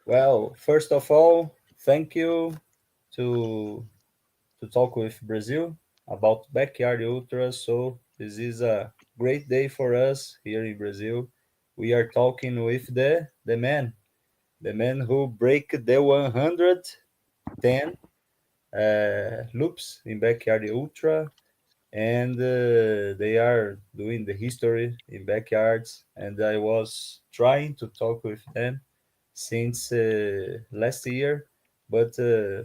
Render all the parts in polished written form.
Well, first of all, thank you to talk with Brazil about backyard ultras. So this is a great day for us here in Brazil. We are talking with the man who break the 110 loops in backyard ultra, and they are doing the history in backyards. And I was trying to talk with them since last year, but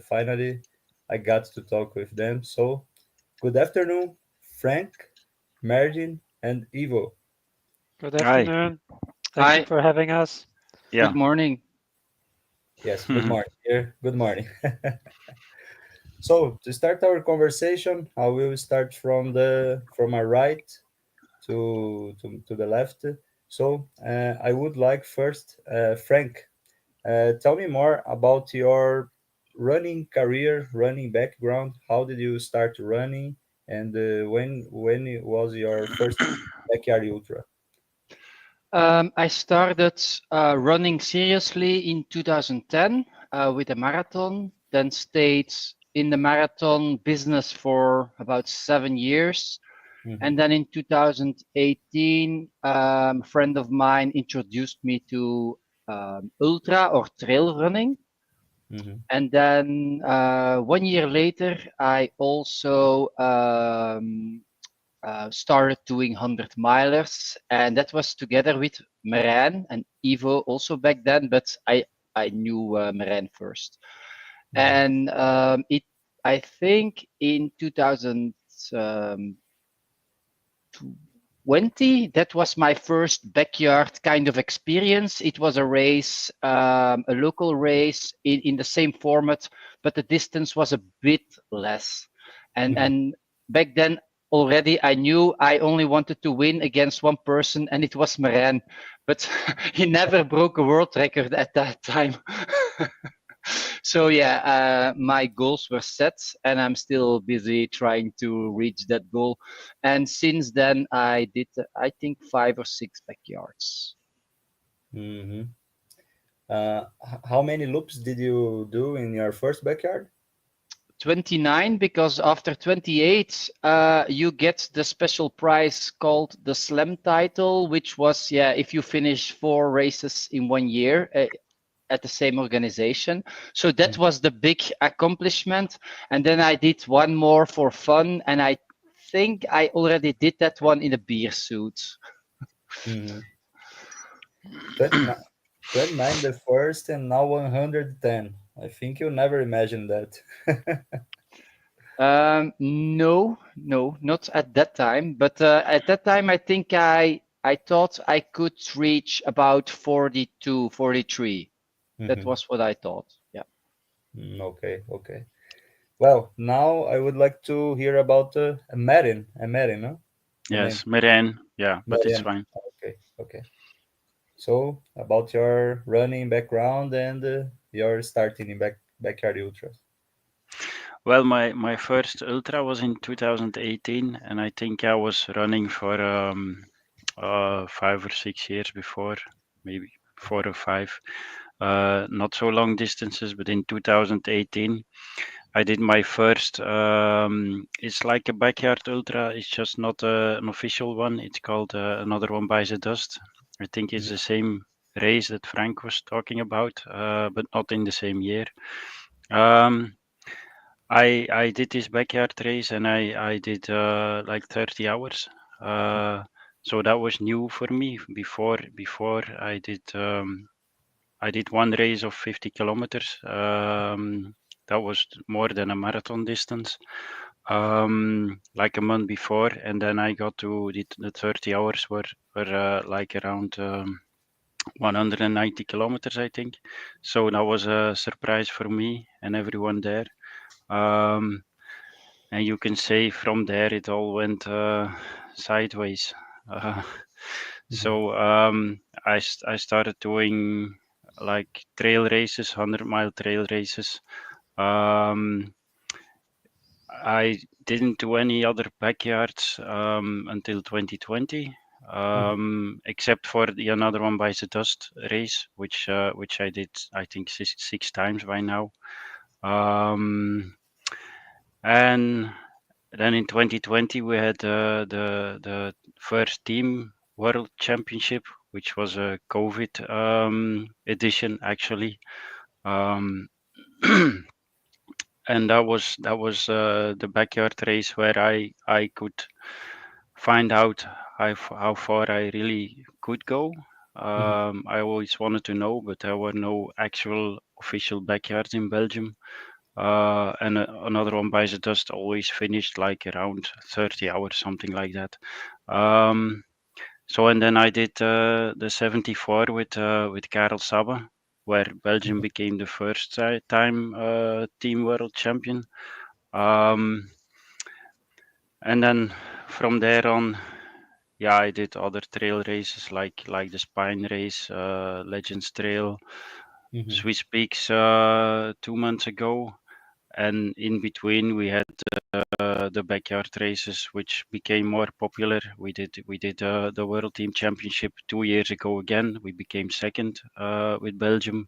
finally I got to talk with them. So good afternoon, Frank, Merjin, and Ivo. Good Hi. afternoon. Thank you Hi, for having us. good Yeah. morning. Yes, good morning. Here, good morning. So to start our conversation, I will start from my right to the left. So I would like first, Frank, tell me more about your running career, running background. How did you start running, and when it was your first backyard ultra? I started running seriously in 2010 with a marathon, then stayed in the marathon business for about 7 years. Hmm. And then in 2018, a friend of mine introduced me to ultra or trail running. Hmm. And then 1 year later, I also started doing 100 milers, and that was together with Merijn and Ivo also back then, but I knew Merijn first. Hmm. And I think in 2020, that was my first backyard kind of experience. It was a race, a local race in the same format, but the distance was a bit less. Hmm. And back then already I knew I only wanted to win against one person, and it was Maren, but he never broke a world record at that time. So yeah, my goals were set, and I'm still busy trying to reach that goal. And since then, I did, I think, 5 or 6 backyards. Hmm. How many loops did you do in your first backyard? 29, because after 28, you get the special prize called the Slam title, which was, yeah, if you finish 4 races in 1 year. At the same organization. So that was the big accomplishment. And then I did one more for fun, and I think I already did that one in a beer suit. Mm-hmm. 29, 29 the first, and now 110. I think you never imagined that. No, not at that time. But at that time, I think I thought I could reach about 42, 43. That Hmm. was what I thought. Yeah. Okay, okay. Well, now I would like to hear about Merin, no? The name. Yes, Merijn. Yeah, but it's Merin. fine. Okay, okay. So, about your running background and your starting in backyard ultras. Well, my first ultra was in 2018, and I think I was running for 5 or 6 years before, maybe 4 or 5. Not so long distances, but in 2018, I did my first. It's like a backyard ultra. It's just not an official one. It's called another one by the dust. I think it's the same race that Frank was talking about, but not in the same year. Um, I did this backyard race and I did like 30 hours. So that was new for me. Before I did one race of 50 kilometers. That was more than a marathon distance. Like a month before, and then I got to the 30 hours were like around 190 kilometers, I think. So that was a surprise for me and everyone there. Um, and you can say from there it all went sideways. Uh, Mhm. so I started doing like trail races, 100-mile trail races. Um, I didn't do any other backyards until 2020. except for the another one by the dust race, which I did I think six times by now. And then in 2020 we had the first team world championship, which was a COVID edition actually. Um, and that was the backyard race where I could find out how far I really could go. I always wanted to know, but there were no actual official backyards in Belgium. And another one by the dust always finished like around 30 hours, something like that. So and then I did the 74 with Karel Sabbe, where Belgium became the first time team world champion. And then from there on, yeah, I did other trail races like the Spine race, Legends Trail, Swiss Peaks 2 months ago, and in between we had the backyard races, which became more popular. We did the World Team Championship 2 years ago again. We became second with Belgium,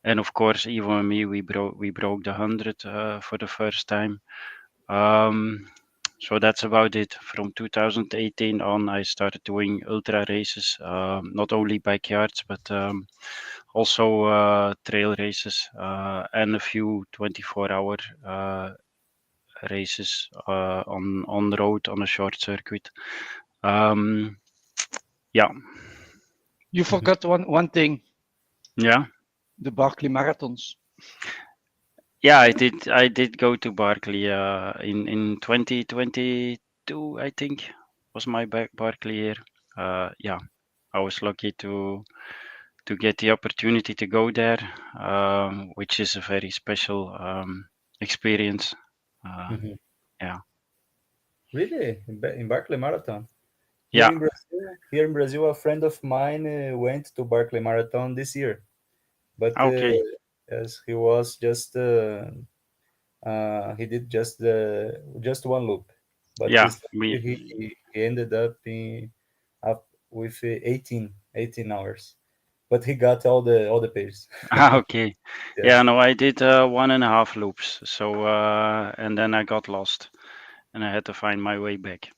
and of course, Ivo and me, we broke the 100 for the first time. So that's about it. From 2018 on, I started doing ultra races, not only backyards, but also trail races and a few 24-hour races on the road on a short circuit. Yeah, You forgot one thing, yeah, the Barkley marathons. yeah. I did go to Barkley in 2022. I think was my Barkley year. Yeah, I was lucky to get the opportunity to go there, which is a very special experience. Yeah, Really, in Barclay Marathon. yeah. Here in Brazil, a friend of mine went to Barclay Marathon this year, but Okay. as he was just he did just one loop, but Yeah, this we he ended up with 18 hours, but he got all the pace. okay. Yeah, Yes. no, I did 1.5 loops. So and then I got lost and I had to find my way back.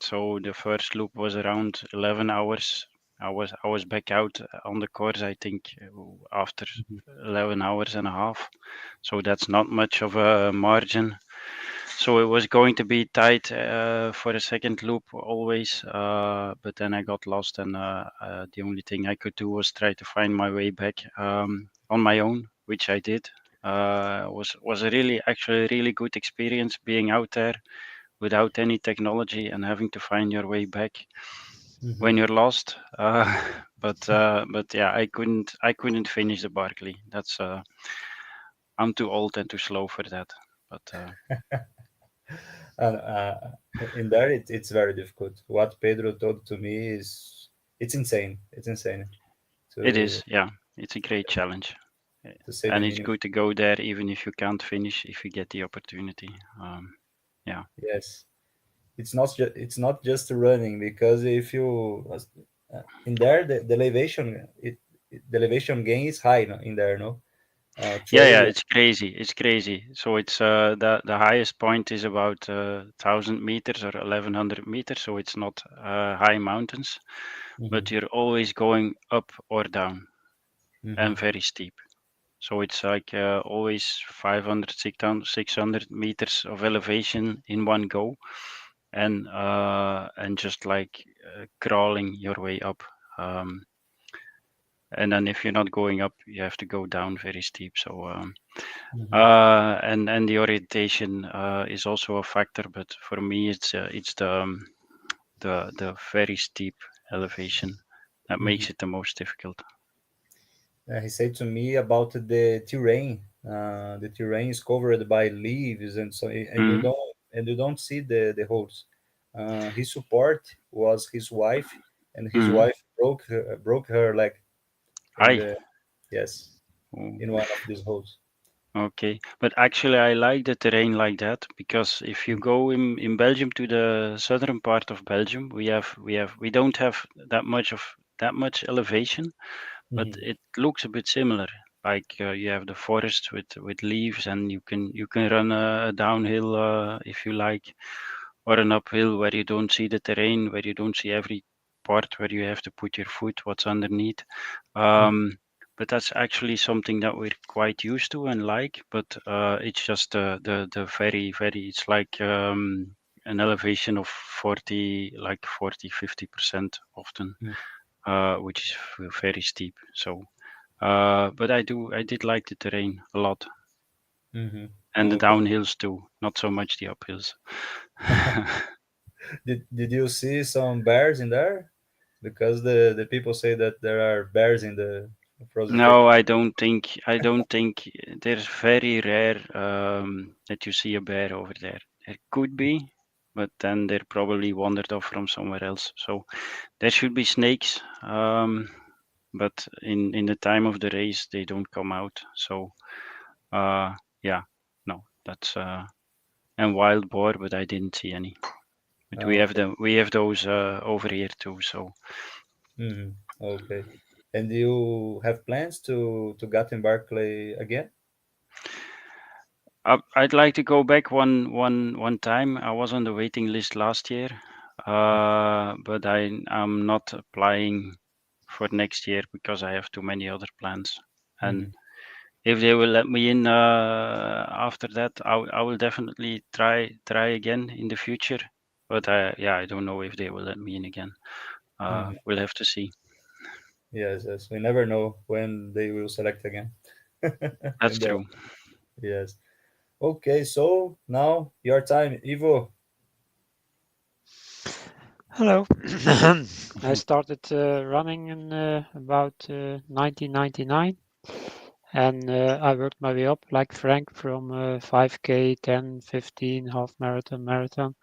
So the first loop was around 11 hours. I was back out on the course, I think, after 11 hours and a half. So that's not much of a margin. So it was going to be tight for a second loop always, but then I got lost, and the only thing I could do was try to find my way back on my own, which I did. Was a really actually really good experience being out there without any technology and having to find your way back when you're lost. But yeah, I couldn't finish the Barkley. That's I'm too old and too slow for that. But And in there, it's very difficult. What Pedro told to me is it's insane. It's insane it to is, yeah, it's a great challenge. say the And it's minimum. good to go there even if you can't finish if you get the opportunity. Yeah, Yes, it's not just running, because if you in there the elevation the elevation gain is high, no, in there, no, yeah, trail. it's crazy. So it's the highest point is about 1,000 meters or 1,100 meters, so it's not high mountains, Mhm, but you're always going up or down and mhm, very steep. So it's like always 500 600 meters of elevation in one go, and just like crawling your way up. Um, and then if you're not going up, you have to go down very steep. So mhm, and the orientation is also a factor, but for me it's the very steep elevation that mhm. makes it the most difficult. He said to me about the terrain. The terrain is covered by leaves, and so Hmm. and you don't see the holes. His support was his wife, and his Hmm. wife broke her leg in Aye. the yes, Oh, in one of these holes. Okay, but actually I like the terrain like that because if you go in Belgium to the southern part of Belgium, we don't have that much elevation, but it looks a bit similar. Like you have the forest with leaves, and you can run a downhill if you like, or an uphill where you don't see the terrain, where you don't see every part where you have to put your foot, what's underneath. But that's actually something that we're quite used to and like. But it's just the very it's like an elevation of 40, 50% often, which is very steep. So, but I did like the terrain a lot, Mm-hmm. and the Okay. downhills too, not so much the uphills. Did you see some bears in there? Because the people say that there are bears in the frozen lake. No, I don't think there's very rare that you see a bear over there. There could be, but then they're probably wandered off from somewhere else. So there should be snakes, but in the time of the race they don't come out. So yeah, no, that's and wild boar, but I didn't see any. But we have Okay. them. We have those over here too. So Okay. And you have plans to Gothenburg again? I'd like to go back one time. I was on the waiting list last year, but I'm not applying for next year because I have too many other plans. And if they will let me in after that, I will definitely try again in the future. But I don't know if they will let me in again. We'll have to see. Yes, yes. We never know when they will select again. That's In the true. yes. Okay, so now your time, Ivo. Hello. I started running in about 1999, and I worked my way up like Frank from 5K, 10, 15, half marathon, marathon,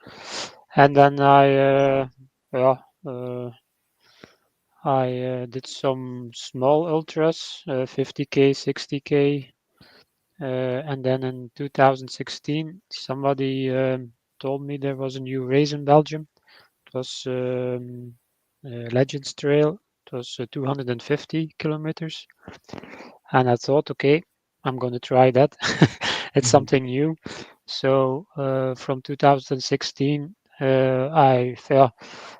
and then I did some small ultras, 50K, 60K, and then in 2016, somebody told me there was a new race in Belgium. It was Legends Trail. It was 250 kilometers, and I thought, okay, I'm going to try that. It's something new. So from 2016, I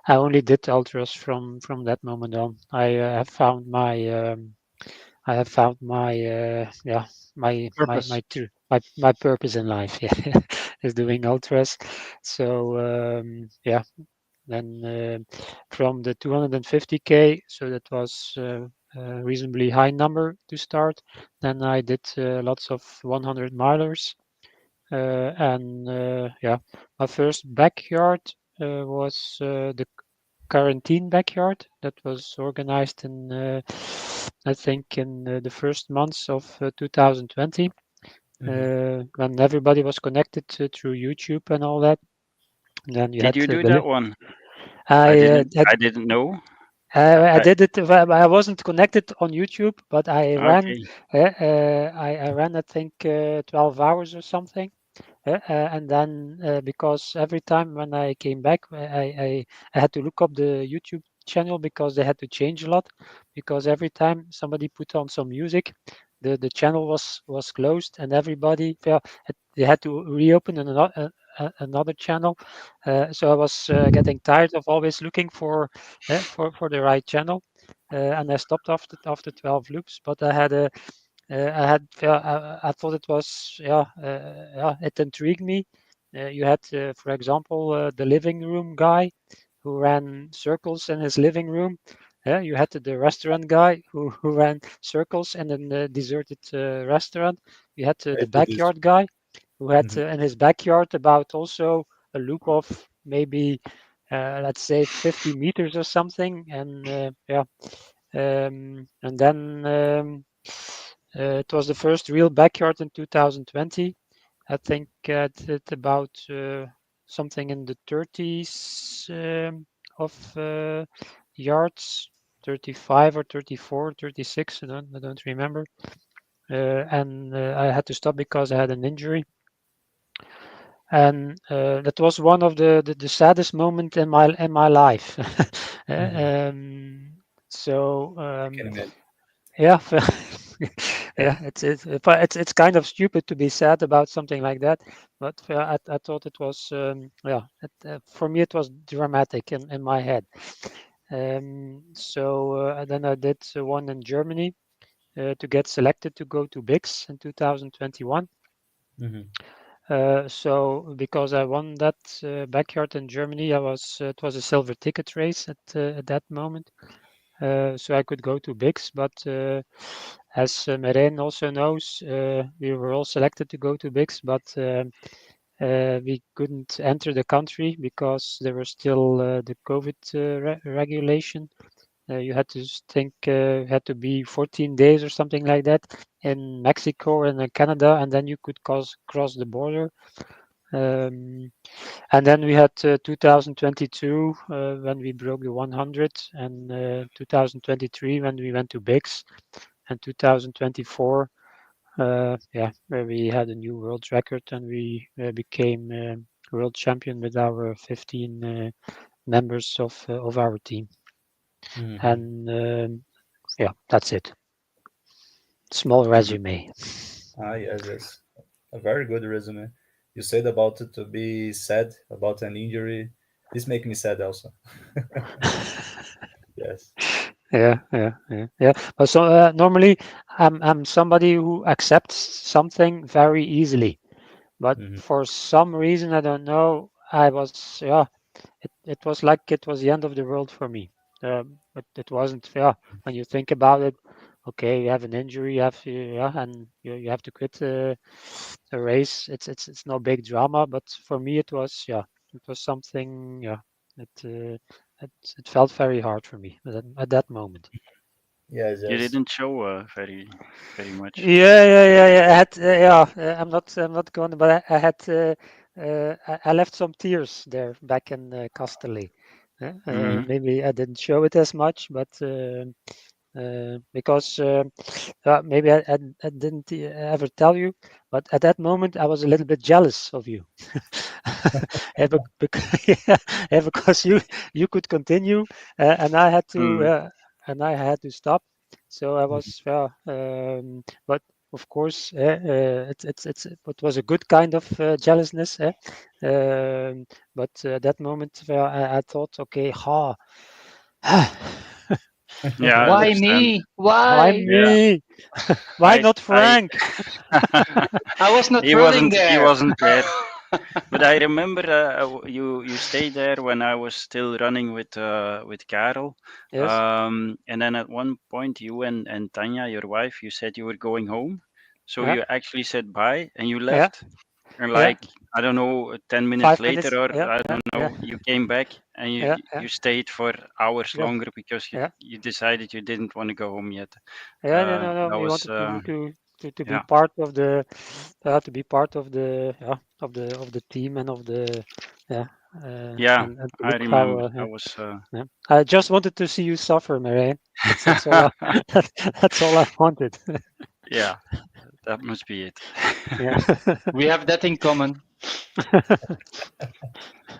only did ultras from that moment on. I have found Purpose. my purpose in life. Yeah, is doing ultras. So then from the 250K, so that was a reasonably high number to start. Then I did lots of 100 milers, and my first backyard was the quarantine backyard that was organized in I think in the first months of 2020, when everybody was connected through YouTube and all that. And then you Did had you do the that one? I I didn't know. I I, did it. I wasn't connected on YouTube, but I ran. okay. I ran, I think, 12 hours or something. And then because every time when I came back, I had to look up the YouTube channel because they had to change a lot. Because every time somebody put on some music, the channel was closed, and everybody they had to reopen another channel. So I was getting tired of always looking for the right channel, and I stopped after 12 loops. But I thought it was it intrigued me. You had, for example, the living room guy who ran circles in his living room. You had the restaurant guy who ran circles in a deserted restaurant. You had I the do this. backyard guy who had Mhm. in his backyard about also a loop of maybe let's say 50 meters or something. And and then it was the first real backyard in 2020. I think it's about something in the 30s of yards, 35 or 34, 36. I don't remember. and I had to stop because I had an injury. And that was one of the saddest moment in my life. Mhm. So I can imagine. yeah, Yeah. yeah, but it's kind of stupid to be sad about something like that. But I thought it was yeah, for me it was dramatic in my head. So then I did one in Germany to get selected to go to Bix in 2021. Hmm. So because I won that backyard in Germany, it was a silver ticket race at that moment. So I could go to Bix, but as Merijn also knows, we were all selected to go to Bix, but we couldn't enter the country because there was still the COVID regulation. You had to think had to be 14 days or something like that in Mexico and in Canada, and then you could cross the border. Um, and then we had 2022 when we broke the 100, and 2023 when we went to Bix, and 2024, yeah, where we had a new world record and we became world champion with our 15 members of our team. Hmm. And yeah, that's it. Small Mhm. resume. Ah, yes, yes. A very good resume. You said about it to be sad about an injury. This make me sad also. Yes. Yeah. But so normally, I'm somebody who accepts something very easily. But Hmm. for some reason, I don't know. I was yeah. It was like it was the end of the world for me. But it wasn't. Yeah. When you think about it, okay, you have an injury, you have yeah, and you have to quit a race. It's no big drama. But for me, it was yeah. It was something yeah. It uh, it felt very hard for me at that moment. Yes, You yes. didn't show very much. Yeah. I had, yeah. I'm not going, but I had, I left some tears there back in Castelli. Hmm. Maybe I didn't show it as much, but because maybe I didn't ever tell you, but at that moment I was a little bit jealous of you. Yeah, yeah, because you could continue, and I had to, Mm. stop. So I Mhm. was, but of course, it was a good kind of jealousness. But that moment, I thought, okay, ha. Yeah, I Why understand. me? Why Why? Yeah, me? Why I not I Frank? I was not he running wasn't he there. wasn't there. But I remember you stayed there when I was still running with Karel. Yes. And then at one point you and Tanya, your wife, you said you were going home. So Yeah. you actually said bye and you Yeah. left. And Yeah. like I don't know, 10 minutes 5 minutes. later or Yeah. I Yeah. don't Yeah. know, you came back and Yeah. you stayed for hours Yeah. longer because Yeah. you decided you didn't want to go home yet. Yeah. No. That We was wanted to be yeah. part of the to be part of the yeah of the team and of the yeah Yeah, and to I look how remember. yeah, I was yeah. I just wanted to see you suffer, Marijn. That's all that's all I wanted. yeah, that must be it. Yeah. We have that in common.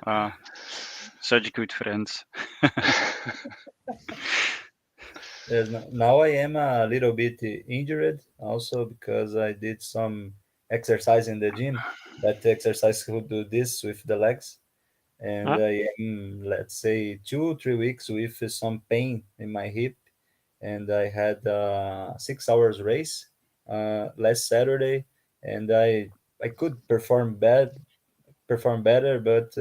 uh, Such good friends. Yes, now I am a little bit injured also because I did some exercise in the gym. That exercise could do this with the legs, and Ah, I am, let's say, 2 3 weeks with some pain in my hip. And I had a 6 hours race last Saturday, and I could perform better, but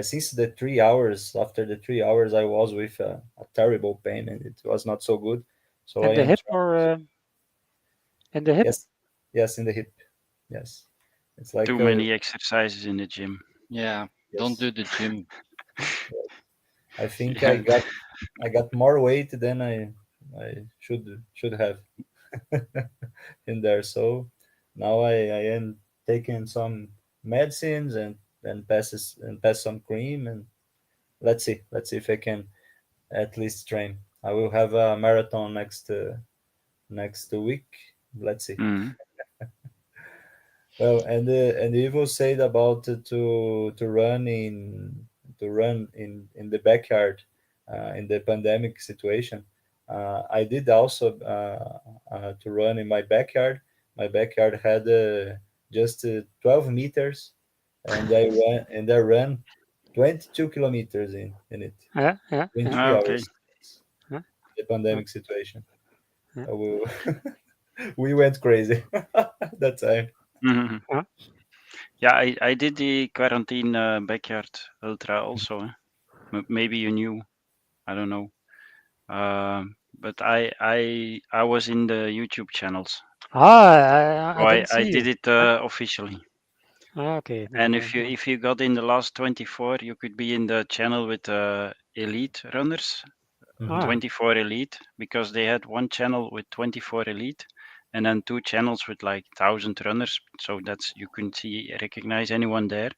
since the 3 hours, after the 3 hours, I was with a terrible pain, and it was not so good. So I and the am hip trying. or and the hip? Yes, yes, in the hip. Yes, it's like Too many exercises in the gym. Yeah, don't yes. do the gym. I think Yeah. I got more weight than I should have in there. So now I am taking some medicines and pass some cream, and let's see if I can at least train. I will have a marathon next week, let's see. Mm. Well, and Ivo said about to run in the backyard in the pandemic situation. I did also to run in my backyard. My backyard had just 12 meters, and I ran 22 kilometers in it in Yeah. three Ah, okay. hours. Yeah. The Yeah. pandemic situation. Yeah. We, we went crazy that time. Mhm. Yeah. Yeah, I did the quarantine backyard ultra also. Maybe you knew. I don't know. But I was in the YouTube channels, Ah, so I didn't I see did you. it Ah, officially. okay. And No, no. if you got in the last 24, you could be in the channel with elite runners, Hmm. Ah, 24 elite, because they had one channel with 24 elite, and then two channels with like 1,000 runners. So that's you couldn't see recognize anyone there.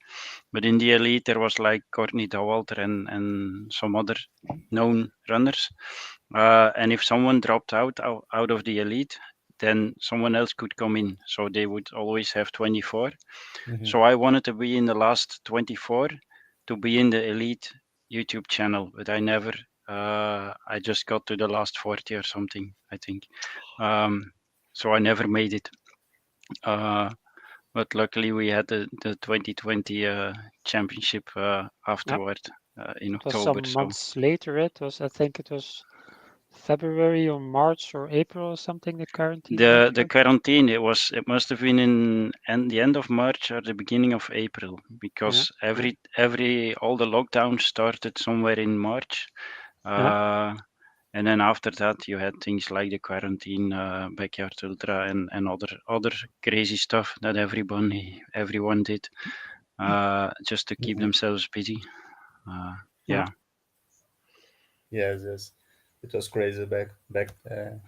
But in the elite, there was like Courtney Dauwalter and some other known runners. And if someone dropped out of the elite, then someone else could come in. So they would always have 24. Hmm. So I wanted to be in the last 24 to be in the elite YouTube channel, but I never. I just got to the last 40 or something, I think. Um, so I never made it. Uh, but luckily, we had the 2020 championship yeah. afterward in It was October. some So months later. It was, I think it was February or March or April or something, the quarantine the backyard. quarantine, it must have been in the end of March or the beginning of April, Yeah. because Yeah. every all the lockdowns started somewhere in March. Yeah. Uh, and then after that, you had things like the quarantine, backyard ultra, and other crazy stuff that everyone did just to keep Hmm. themselves busy. Uh, Yeah. yeah. Yes, yes, it was crazy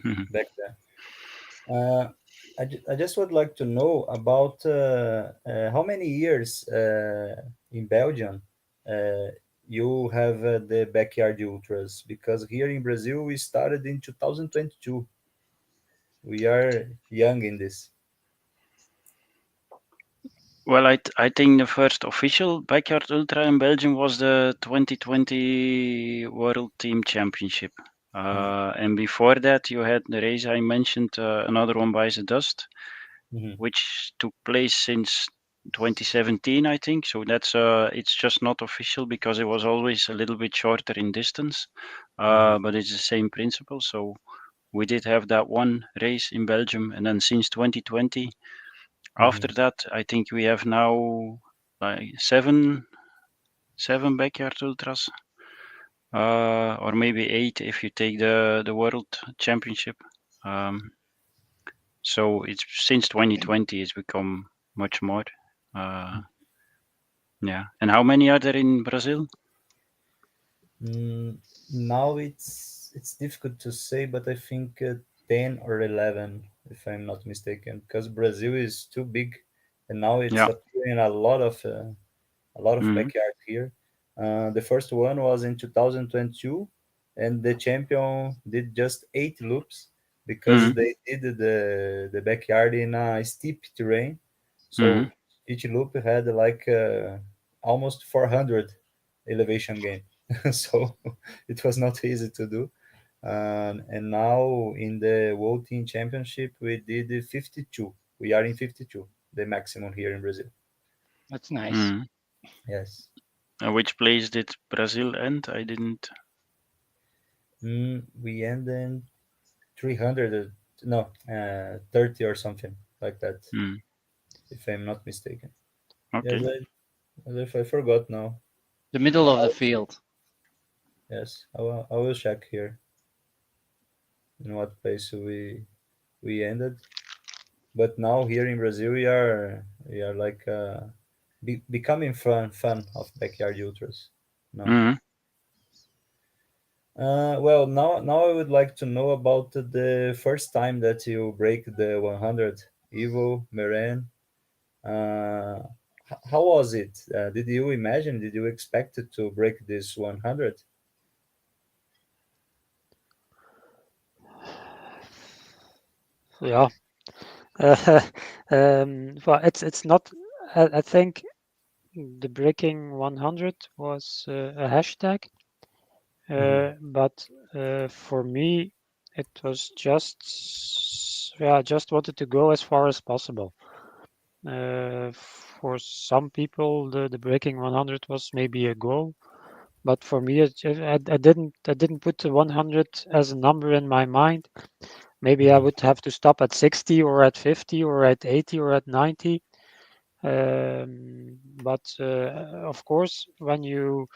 Mhm. back then. I just would like to know about how many years in Belgium uh, you have the backyard ultras, because here in Brazil we started in 2022. We are young in this. Well, I think the first official backyard ultra in Belgium was the 2020 World Team Championship. And before that, you had the race I mentioned, another one by the Dust, Mm-hmm. which took place since 2017, I think. So that's it's just not official because it was always a little bit shorter in distance, Mm-hmm. but it's the same principle. So we did have that one race in Belgium, and then since 2020, after Mm-hmm. that, I think we have now like seven backyard ultras, or maybe eight if you take the world championship. Um, so it's since 2020, it's become much more. Uh, yeah. And how many are there in Brazil? Mm, now it's difficult to say, but I think 10 or 11, if I'm not mistaken, because Brazil is too big, and now it's Yeah. appearing a lot of Hmm. backyard here. The first one was in 2022, and the champion did just 8 loops because Hmm. they did the backyard in a steep terrain. Hmm. So each loop had like almost 400 elevation gain. So it was not easy to do. And now in the World Team Championship, we did 52. We are in 52, the maximum here in Brazil. That's nice. Hmm. Yes. And which place did Brazil end? I didn't. We ended 300, no, 30 or something like that, Hmm. if I'm not mistaken. Yes, Okay. as if I forgot now. The middle of the field. Yes, I will check here in what place we ended. But now here in Brazil, we are like becoming fan of backyard ultras. No. Hmm. Well, now I would like to know about the first time that you break the 100, Ivo Merijn. How was it? Did you imagine? Did you expect it to break this 100? Yeah. Well, it's not. I think the breaking 100 was a hashtag, but for me, it was just wanted to go as far as possible. For some people, the breaking 100 was maybe a goal, but for me, I didn't put the 100 as a number in my mind. Maybe I would have to stop at 60 or at 50 or at 80 or at 90. But of course, when you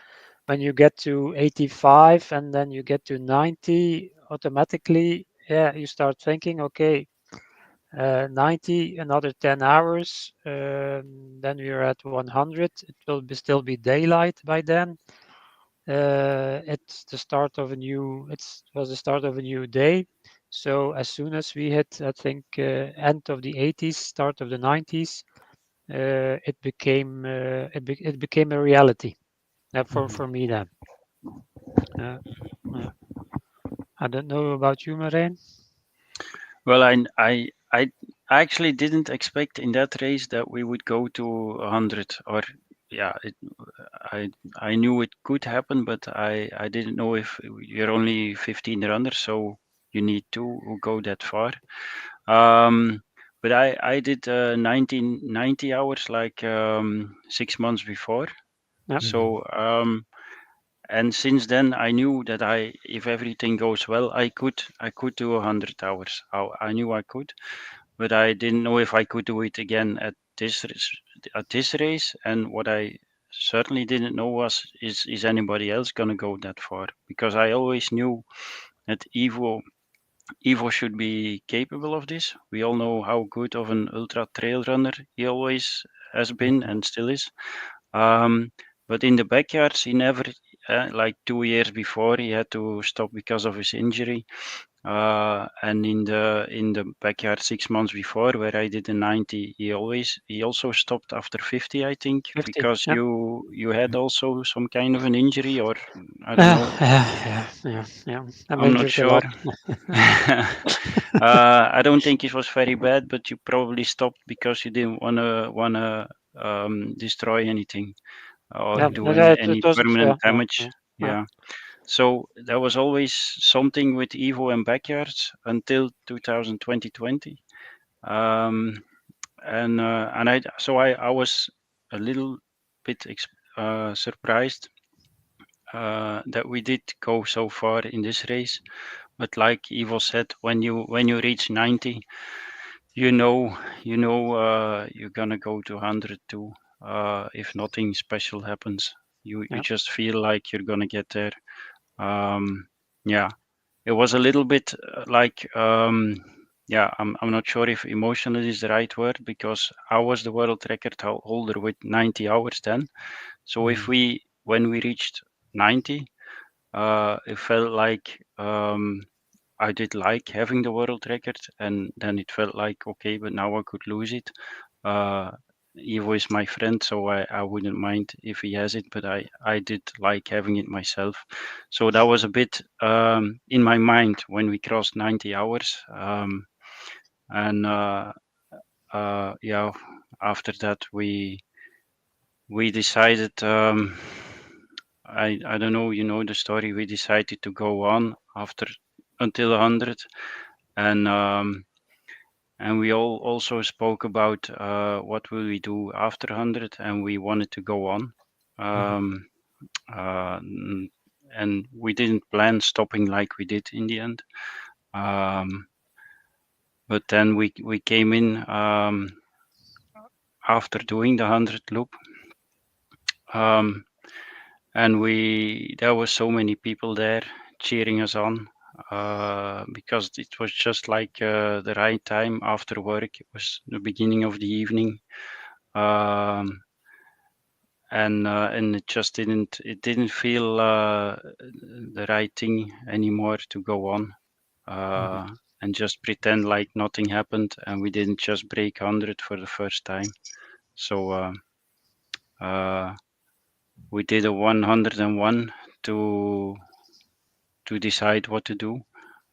get to 85 and then you get to 90, automatically, yeah, you start thinking, okay, 90, another 10 hours, then we're at 100. It will still be daylight by then. It's the start of a new. It was the start of a new day. So as soon as we hit, I think, end of the 80s, start of the 90s, it became a reality for me then. Uh, uh, I don't know about you, Marijn. Well, I actually didn't expect in that race that we would go to 100, or yeah, I I knew it could happen, but I didn't know if you're only 15 runners, so you need two who go that far. But I did 1990 hours like 6 months before. Yeah. So and since then I knew that if everything goes well, I could do 100 hours. I knew I could, but I didn't know if I could do it again at this race. And what I certainly didn't know is anybody else gonna go that far? Because I always knew that Ivo should be capable of this. We all know how good of an ultra trail runner he always has been and still is. Um, but in the backyards, he never, like 2 years before, he had to stop because of his injury. And in the backyard 6 months before, where I did the 90, he also stopped after 50, I think, 50. because Yeah. you had also some kind of an injury, or I don't know. Yeah. I'm I'm not injured a sure. lot. I don't think it was very bad, but you probably stopped because you didn't wanna destroy anything or Yeah, do no, no, it any wasn't. permanent damage. Yeah. Yeah. So there was always something with Evo and backyards until 2020. Um, and I was a little bit surprised that we did go so far in this race. But like Evo said, when you reach 90, you're gonna go to 100 too. If nothing special happens, you Yeah. just feel like you're gonna get there. Um, yeah, it was a little bit like yeah, I'm not sure if emotional is the right word, because I was the world record holder with 90 hours then. So if when we reached 90, it felt like I did like having the world record, and then it felt like, okay, but now I could lose it. Uh, Ivo is my friend, so I wouldn't mind if he has it, but I did like having it myself. So that was a bit in my mind when we crossed 90 hours. And yeah, after that we decided. I don't know, you know the story. We decided to go on after until 100, and we all also spoke about what will we do after 100, and we wanted to go on. Um, and we didn't plan stopping like we did in the end. But then we came in after doing the 100 loop. Um, and there was so many people there cheering us on, because it was just like the right time after work. It was the beginning of the evening, um, and it didn't feel the right thing anymore to go on, and just pretend like nothing happened and we didn't just break 100 for the first time. So uh, we did a 101 to decide what to do.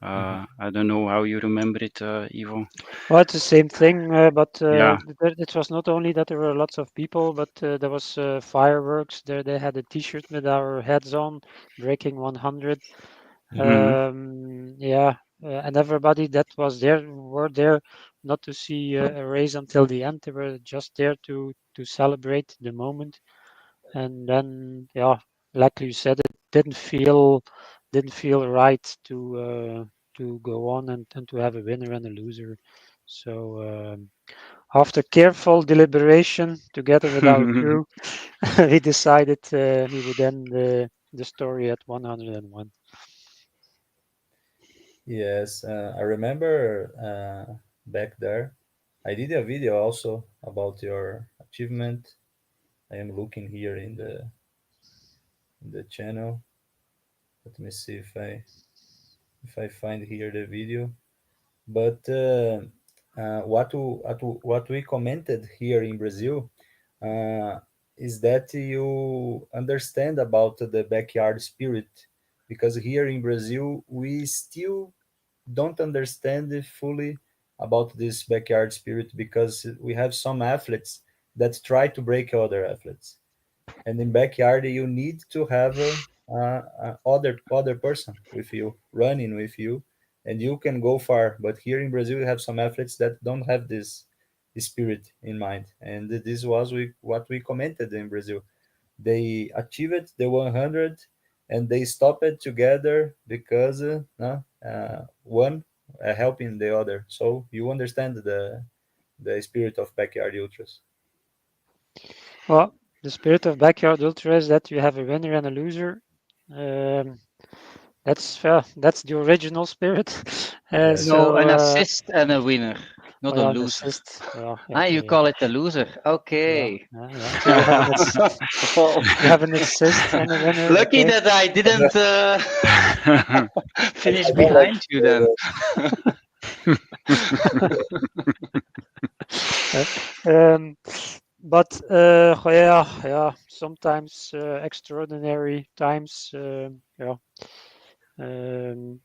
I don't know how you remember it, Ivo. Well, it's the same thing, but Yeah. it was not only that there were lots of people, but there was fireworks. There they had a T-shirt with our heads on, breaking 100. Yeah, and everybody that was there were there not to see a race until the end. They were just there to celebrate the moment. And then, yeah, like you said, it didn't feel right to go on and to have a winner and a loser. So after careful deliberation, together with our crew, we decided we would end the story at 101. Yes, I remember back there. I did a video also about your achievement. I am looking here in the channel. Let me see if I find here the video. But what we commented here in Brazil uh, is that you understand about the backyard spirit, because here in Brazil we still don't understand fully about this backyard spirit, because we have some athletes that try to break other athletes, and in backyard you need to have a other person with you, running with you, and you can go far. But here in Brazil we have some athletes that don't have this spirit in mind, and this was what we commented in Brazil. They achieved the 100 and they stopped it together because one helping the other. So you understand the spirit of backyard ultras. Well, the spirit of backyard ultra is that you have a winner and a loser. Um, that's the original spirit. Yes. No, So an assist and a winner, not oh a yeah, an loser. assist. Well, yeah, Ah, you okay, yeah, call it a loser. yeah, Okay. yeah, yeah. So you have an Well, you have an assist and a winner. lucky Okay. that I didn't I finish don't like behind you then. Uh, um, but yeah, yeah. Sometimes extraordinary times. Yeah.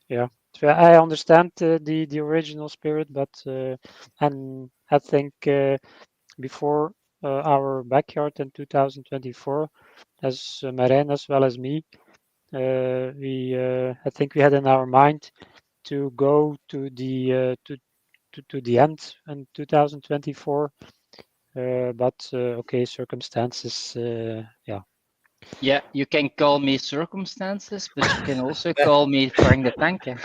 Yeah, so I understand the original spirit, but and I think before our backyard in 2024, as Marijn as well as me, we I think we had in our mind to go to the end in 2024, but okay, circumstances, yeah. Yeah, you can call me circumstances, but you can also call me Frank the Tanker.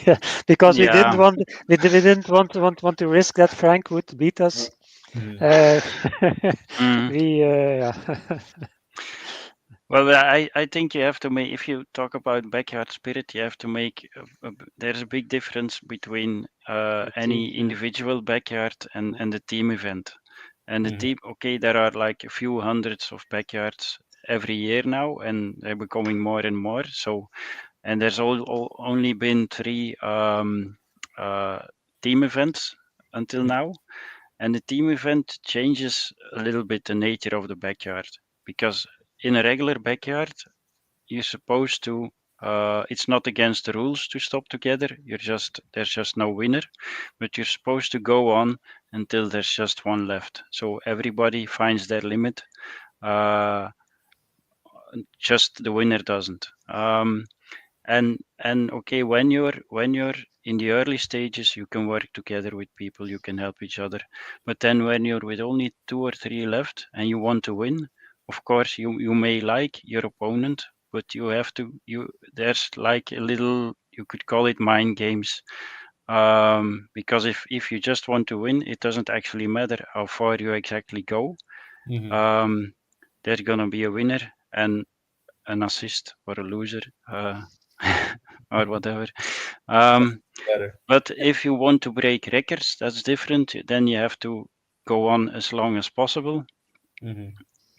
Yeah, because Yeah. we didn't want to risk that Frank would beat us. Mhm. Uh, Mm. we yeah. Well, I think you have to make, if you talk about backyard spirit, you have to make, there's a big difference between The team, any individual backyard and the team event. And the Mhm. team, okay, there are like a few hundreds of backyards every year now, and they're becoming more and more. So, and there's only been 3 uh, team events until now. And the team event changes a little bit the nature of the backyard, because in a regular backyard, you're supposed to, it's not against the rules to stop together. There's just no winner, but you're supposed to go on until there's just one left. So everybody finds their limit. Uh, just the winner doesn't. And okay, when you're in the early stages, you can work together with people, you can help each other. But then when you're with only 2 or 3 left and you want to win, of course you may like your opponent, but you have to you there's like a little, you could call it mind games. Because if you just want to win, it doesn't actually matter how far you exactly go. Mhm. Um, there's gonna be a winner and an assist or a loser, or whatever. Um, Better. but if you want to break records, that's different. Then you have to go on as long as possible. Mhm.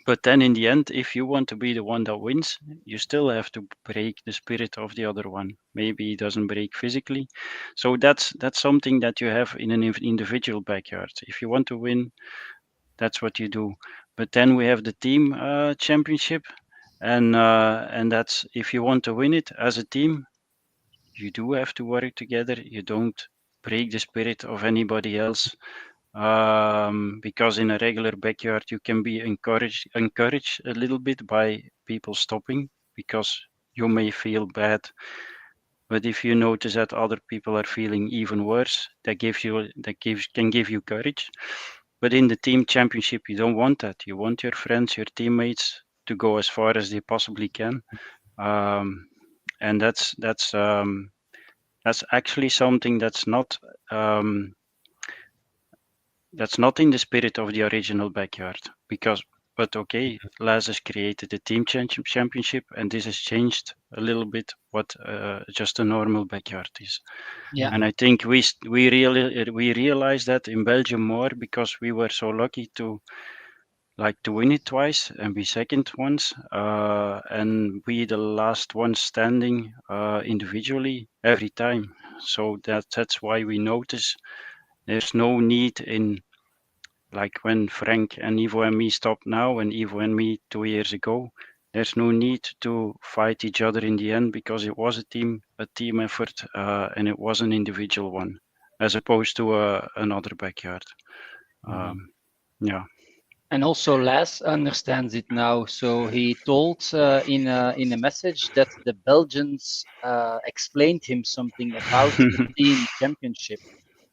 But then in the end, if you want to be the one that wins, you still have to break the spirit of the other one. Maybe he doesn't break physically. So that's something that you have in an individual backyard. If you want to win, that's what you do. But then we have the team championship, and that's, if you want to win it as a team, you do have to work together. You don't break the spirit of anybody else, because in a regular backyard you can be encouraged a little bit by people stopping because you may feel bad, but if you notice that other people are feeling even worse, can give you courage. But in the team championship, you don't want that. You want your friends, your teammates to go as far as they possibly can, and that's actually something um, that's not in the spirit of the original backyard. But okay, Laz has created the team championship, and this has changed a little bit what just a normal backyard is. Yeah. And I think we realized that in Belgium more because we were so lucky to win it twice and be second once, and be the last one standing individually every time. So that's why we notice there's no need in, like when Frank and Ivo and me stopped now, and Ivo and me 2 years ago. There's no need to fight each other in the end because it was a team effort, and it was an individual one, as opposed to another backyard. Yeah. And also Les understands it now. So he told in a message that the Belgians explained him something about the team championship,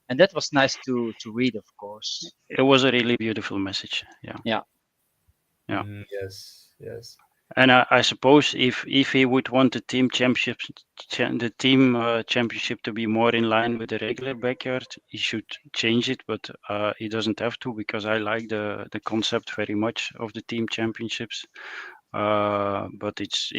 and that was nice to read, of course. It was a really beautiful message. Yeah. Yeah. Yeah. Yes. And I suppose if he would want the team championship, championship to be more in line with the regular backyard, he should change it. But he doesn't have to, because I like the concept very much of the team championships. But it's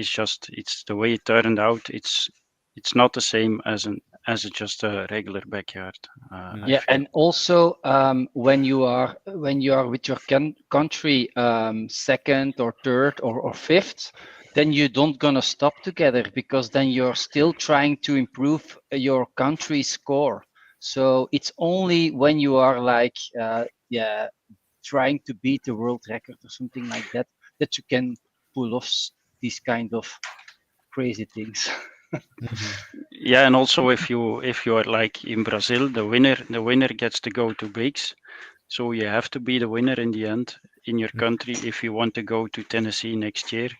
the way it turned out. It's not the same as just a regular backyard. I Yeah, feel. and also when you are with your country second or third or fifth, then you don't gonna stop together, because then you're still trying to improve your country score. So it's only when you are like trying to beat the world record or something like that that you can pull off these kind of crazy things. Yeah, and also if you are like in Brazil, the winner gets to go to bigs. So you have to be the winner in the end in your country if you want to go to Tennessee next year.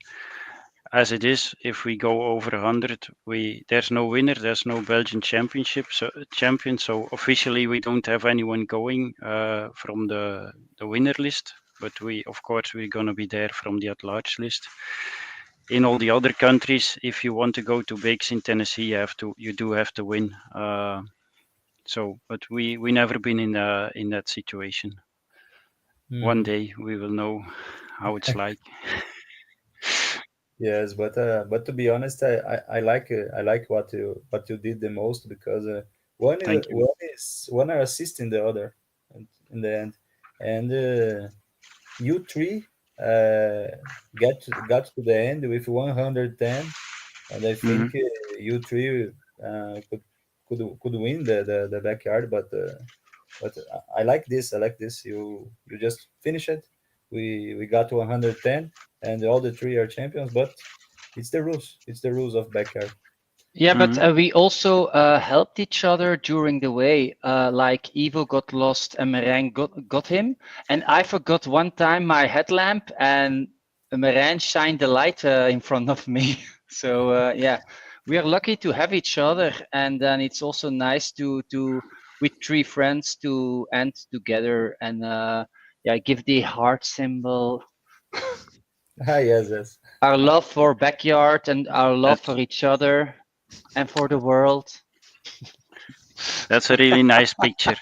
As it is, if we go over 100, there's no winner, there's no Belgian champion. So officially we don't have anyone going from the winner list, but of course we're gonna be there from the at-large list. In all the other countries, if you want to go to bigs in Tennessee, you do have to win. But we never been in that situation. One day we will know how it's like. Yes, but to be honest, I like what you did the most, because Thank you. one are assisting the other in the end, and you three got to the end with 110, and I Mhm. think you three could win the backyard, but I like this. I like this. You just finish it. We got to 110, and all the three are champions. But it's the rules. It's the rules of backyard. Yeah, but Mhm. we also helped each other during the way. Like Ivo got lost and Merijn got him. And I forgot one time my headlamp, and Merijn shined the light in front of me. So yeah, we are lucky to have each other. And then it's also nice to with three friends to end together and give the heart symbol. Ah, yes. Our love for backyard and our love That's for each other and for the world. that's a really nice picture.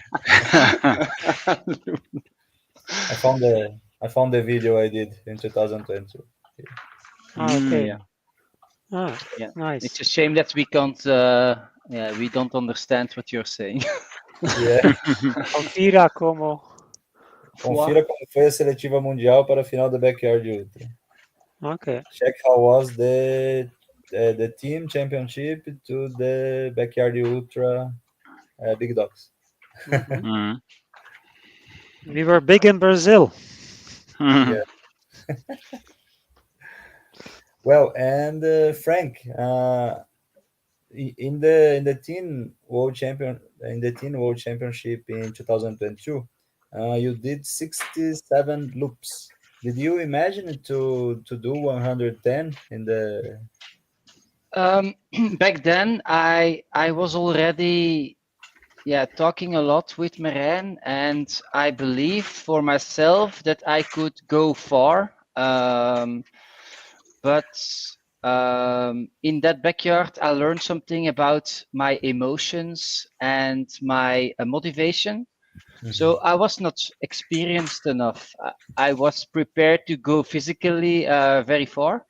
I found the video I did in 2020. Okay. Yeah, Ah, yeah. It's nice. a shame that we can't. We don't understand what you're saying. Yeah. Confira como. Foi. Confira como foi a seletiva mundial para a final da Backyard Ultra. Okay. Check how was the team championship to the Backyard Ultra Big Dogs. Mhm. Mhm. We were big in Brazil. Yeah. Well, and Frank, in the teen world championship in 2022, you did 67 loops. Did you imagine to do 110 in the? Um, Back then, I was already talking a lot with Merijn, and I believe for myself that I could go far. But in that backyard, I learned something about my emotions and my motivation. So I was not experienced enough. I was prepared to go physically very far,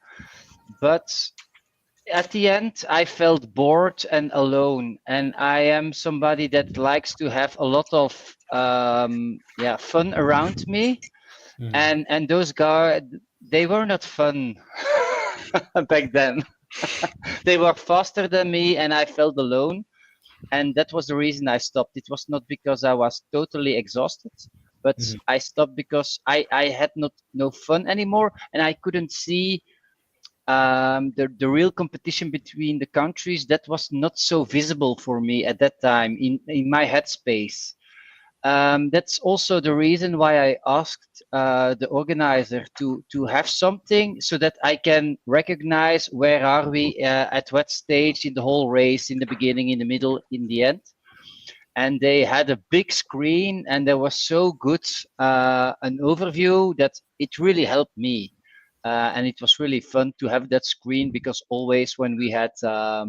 but at the end, I felt bored and alone. And I am somebody that likes to have a lot of fun around me. Mhm. And those guys, they were not fun back then. They were faster than me, and I felt alone. And that was the reason I stopped. It was not because I was totally exhausted, but Mhm. I stopped because I had no fun anymore, and I couldn't see the real competition between the countries. That was not so visible for me at that time in my headspace. That's also the reason why I asked the organizer to have something so that I can recognize where are we at what stage in the whole race, in the beginning, in the middle, in the end. And they had a big screen, and there was so good an overview that it really helped me. And it was really fun to have that screen, because always when we had a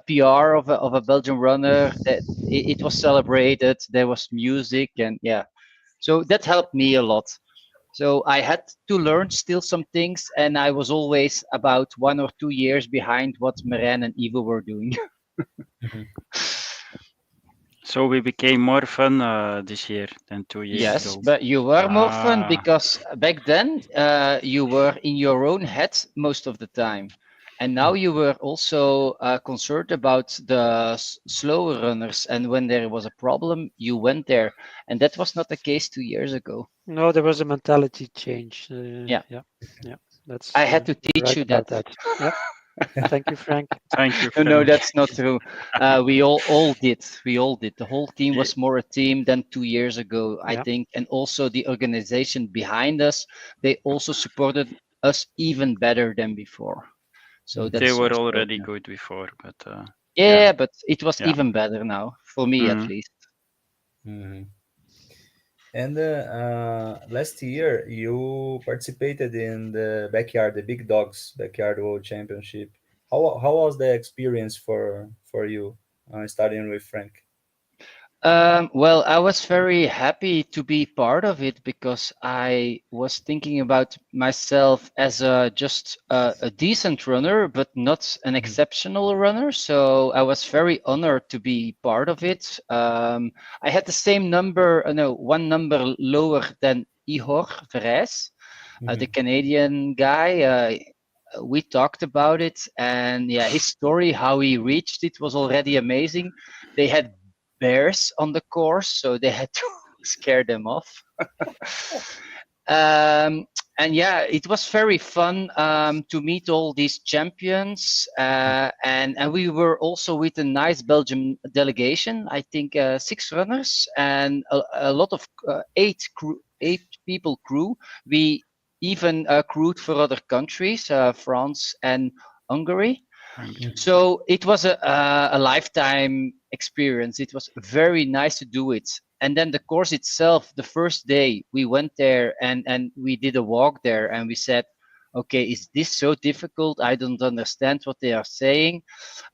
PR of a Belgian runner, that it was celebrated. There was music, and so that helped me a lot. So I had to learn still some things, and I was always about 1 or 2 years behind what Merijn and Ivo were doing. Mhm. So we became more fun this year than 2 years Yes, ago. but you were more fun Ah, because back then you were in your own head most of the time. And now you were also concerned about the slower runners. And when there was a problem, you went there. And that was not the case 2 years ago. No, there was a mentality change. Yeah, Yeah, yeah, I that's had to you're teach right you about that. that. Yep. Thank you, Frank. thank you, No, no, Frank. that's not true. We all did. We all did. The whole team Ye- was more a team than 2 years ago, I Yeah. think. And also the organization behind us, they also supported us even better than before. So Mhm. They that's were also, already good before, but yeah, yeah, but it was yeah. even better now, for me at Mm. least. Mhm. And last year, you participated in the backyard, the Big Dogs Backyard World Championship. How was the experience for you, starting with Frank? Well, I was very happy to be part of it because I was thinking about myself as just a decent runner, but not an Mhm. exceptional runner. So I was very honored to be part of it. I had the same number, no, one number lower than Ihor Veres, the Mhm. Canadian guy. We talked about it, and yeah, his story, how he reached it, was already amazing. They had bears on the course, so they had to scare them off. um, and yeah, it was very fun to meet all these champions, and we were also with a nice Belgian delegation. I think 6 runners and a lot of eight people crew. We even crewed for other countries, France and Hungary. Hungry. Mhm. So it was a lifetime experience. It was very nice to do it. And then the course itself, the first day we went there and we did a walk there and we said, okay, is this so difficult? I don't understand what they are saying.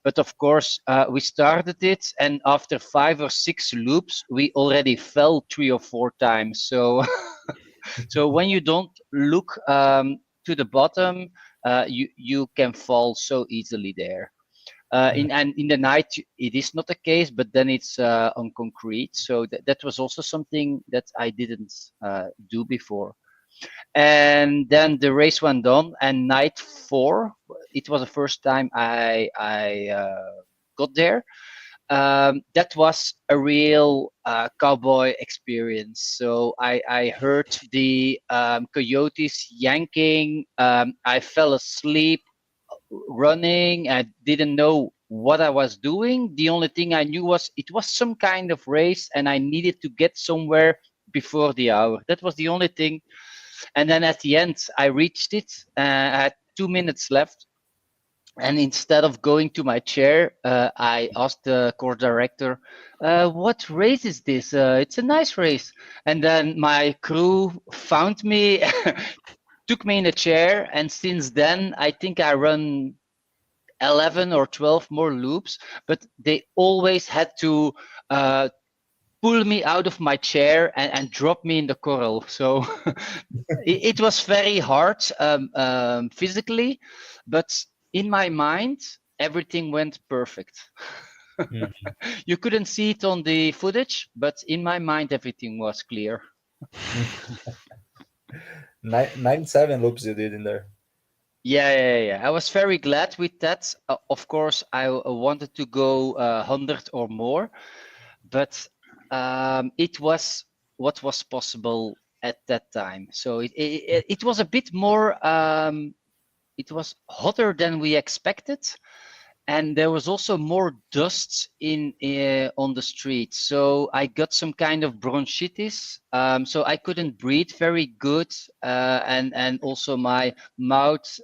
But of course, we started it, and after 5 or 6 loops, we already fell 3 or 4 times. So, so when you don't look to the bottom, you can fall so easily there. And in the night it is not the case, but then it's on concrete. So that was also something that I didn't do before. And then the race went on, and night 4, it was the first time I got there. that was a real cowboy experience. So I heard the coyotes yanking. I fell asleep running. I didn't know what I was doing. The only thing I knew was it was some kind of race and I needed to get somewhere before the hour. That was the only thing. And then at the end, I reached it. I had 2 minutes left. And instead of going to my chair, I asked the course director, what race is this? It's a nice race. And then my crew found me, took me in a chair. And since then, I think I run 11 or 12 more loops, but they always had to pull me out of my chair and drop me in the corral. So it was very hard physically, but in my mind, everything went perfect. Mhm. You couldn't see it on the footage, but in my mind, everything was clear. 97 loops you did in there. Yeah. I was very glad with that. Of course, I wanted to go 100 or more, but it was what was possible at that time. So it was a bit more. It was hotter than we expected, and there was also more dust in on the street. So I got some kind of bronchitis. So I couldn't breathe very good, and also my mouth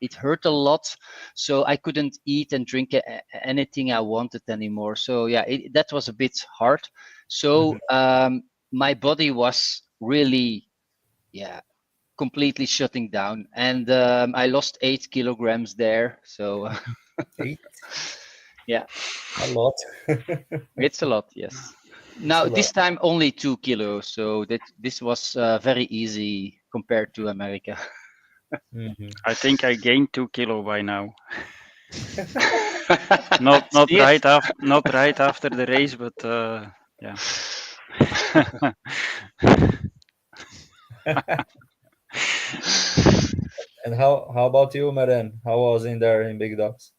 it hurt a lot. So I couldn't eat and drink anything I wanted anymore. So yeah, that was a bit hard. So my body was really completely shutting down, and I lost 8 kilograms there. So 8, yeah, a lot. it's a lot. Yes. It's Now a lot. this time only 2 kilos, so this was very easy compared to America. Mhm. I think I gained 2 kilo by now. I Not see it. not right after the race, but yeah. And how about you, Maren? How was in there in Big Dogs?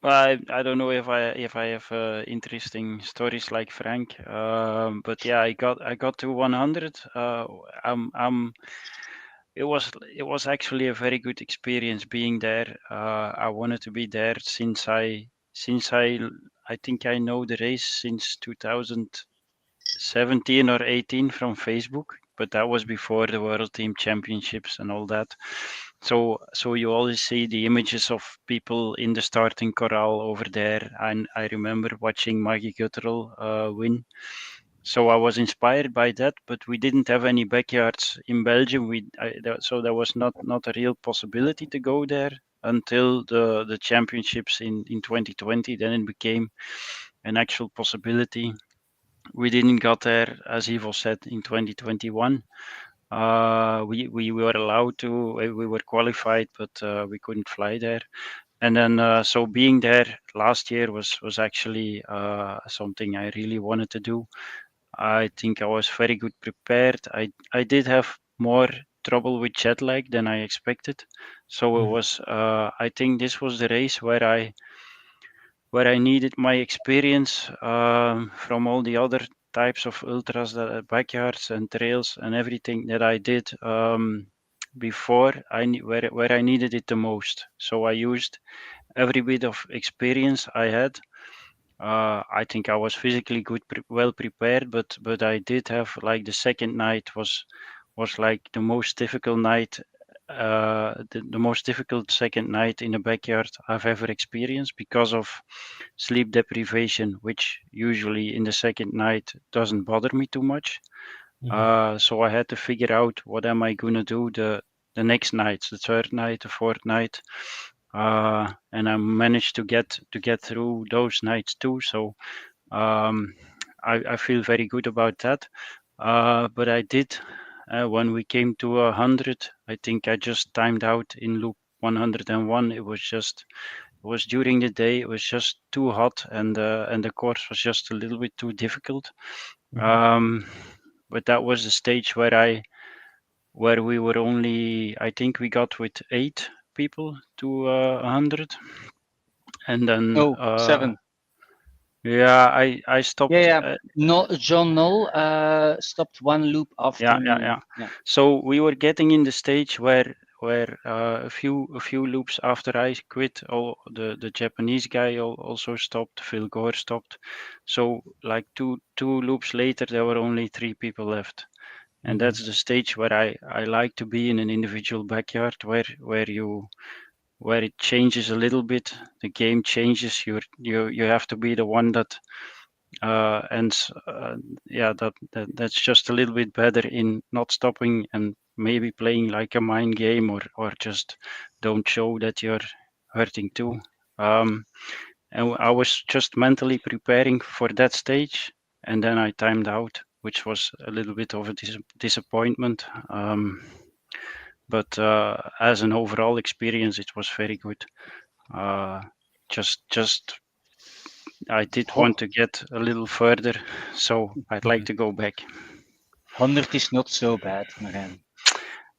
Well, I don't know if I have interesting stories like Frank, but yeah, I got to 100. It was actually a very good experience being there. I wanted to be there since I think I know the race since 2017 or 18 from Facebook, but that was before the World Team Championships and all that. So you always see the images of people in the starting corral over there, and I remember watching Maggie Gutterell win. So I was inspired by that, but we didn't have any backyards in Belgium. So there was not a real possibility to go there until the championships in 2020. Then it became an actual possibility. We didn't got there, as Ivo said, in 2021. We were allowed to, we were qualified, but we couldn't fly there. And then so being there last year was actually something I really wanted to do. I think I was very good prepared. I did have more trouble with jet lag than I expected. So it was I think this was the race where I needed my experience from all the other types of ultras, backyards and trails and everything that I did before, where I needed it the most. So I used every bit of experience I had. I think I was physically well prepared, but I did have like the second night was like the most difficult night, the most difficult second night in the backyard I've ever experienced because of sleep deprivation, which usually in the second night doesn't bother me too much. So I had to figure out what am I gonna do the next nights, the third night, the fourth night, and I managed to get through those nights too. So I feel very good about that. But I did when we came to 100. I think I just timed out in loop 101. It was during the day. It was just too hot, and the course was just a little bit too difficult. But that was the stage where we were only. I think we got with 8 people to 100, and then No, 7. yeah, I stopped. Yeah. No, John Null stopped one loop after me. Yeah. So we were getting in the stage where a few loops after I quit, all the Japanese guy also stopped. Phil Gore stopped. So like two loops later, there were only 3 people left, and that's the stage where I like to be in an individual backyard where it changes a little bit. The game changes. You have to be the one that yeah, that's just a little bit better in not stopping and maybe playing like a mind game, or just don't show that you're hurting too. And I was just mentally preparing for that stage, and then I timed out, which was a little bit of a disappointment. But as an overall experience, it was very good. Just I did want to get a little further, so I'd like to go back. 100 is not so bad, Marijn.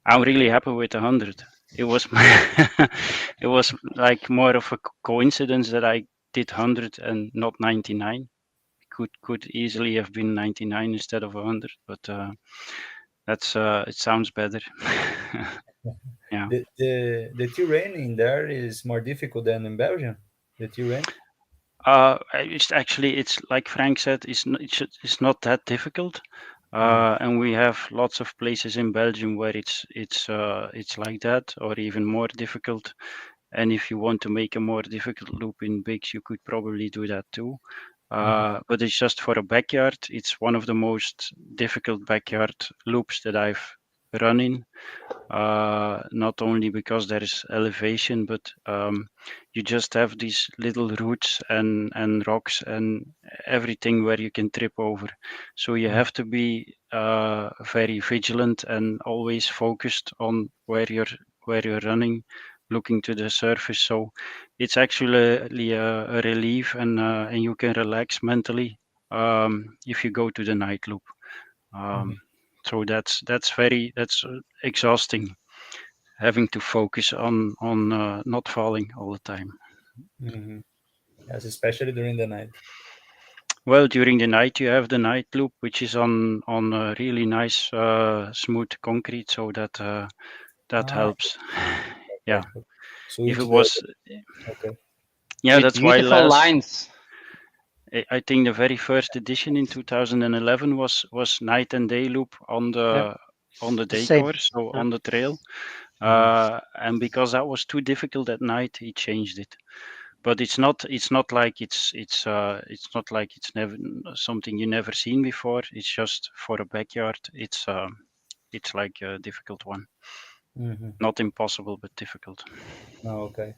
I'm really happy with 100. It was it was like more of a coincidence that I did 100 and not 99. Could easily have been 99 instead of 100, but that's it sounds better. Yeah. The terrain in there is more difficult than in Belgium. The terrain. It's actually, it's like Frank said, it's not that difficult. And we have lots of places in Belgium where it's like that, or even more difficult. And if you want to make a more difficult loop in Bix, you could probably do that too. But it's just for a backyard. It's one of the most difficult backyard loops that I've run in. Not only because there is elevation, but you just have these little roots and rocks and everything where you can trip over. So you have to be very vigilant and always focused on where you're running, looking to the surface. So it's actually a relief, and you can relax mentally if you go to the night loop. So that's exhausting, having to focus on not falling all the time. Yes, especially during the night. Well, during the night you have the night loop, which is on a really nice smooth concrete, so that helps. Yeah. Okay. So If it's it was, okay. yeah, With that's why beautiful lines. I think the very first edition in 2011 was night and day loop on the day same. course, so on the trail. And because that was too difficult at night, he changed it. But it's not like it's not like it's never something you never seen before. It's just for a backyard. It's like a difficult one. Not impossible, but difficult. Oh, okay.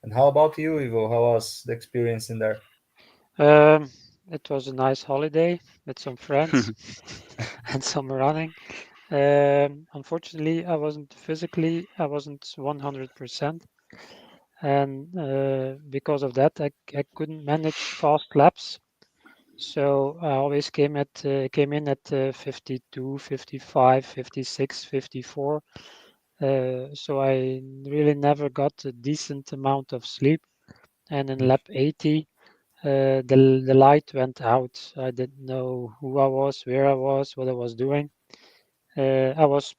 And how about you, Ivo? How was the experience in there? It was a nice holiday with some friends and some running. Unfortunately, I wasn't 100%, and because of that, I couldn't manage fast laps. So I always came in at 52, 55, 56, 54. So I really never got a decent amount of sleep. And in lap 80, the light went out. I didn't know who I was, where I was, what I was doing. I was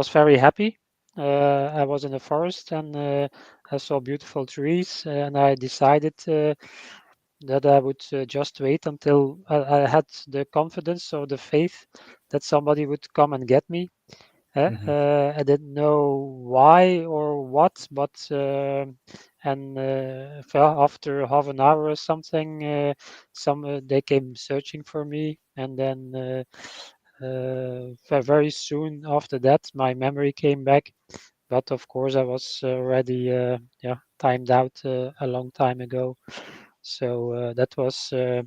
very happy. I was in the forest and I saw beautiful trees, and I decided that I would just wait until I had the confidence or the faith that somebody would come and get me. I didn't know why or what, but after half an hour or something, they came searching for me, and then very soon after that, my memory came back. But of course, I was already timed out a long time ago. So that was a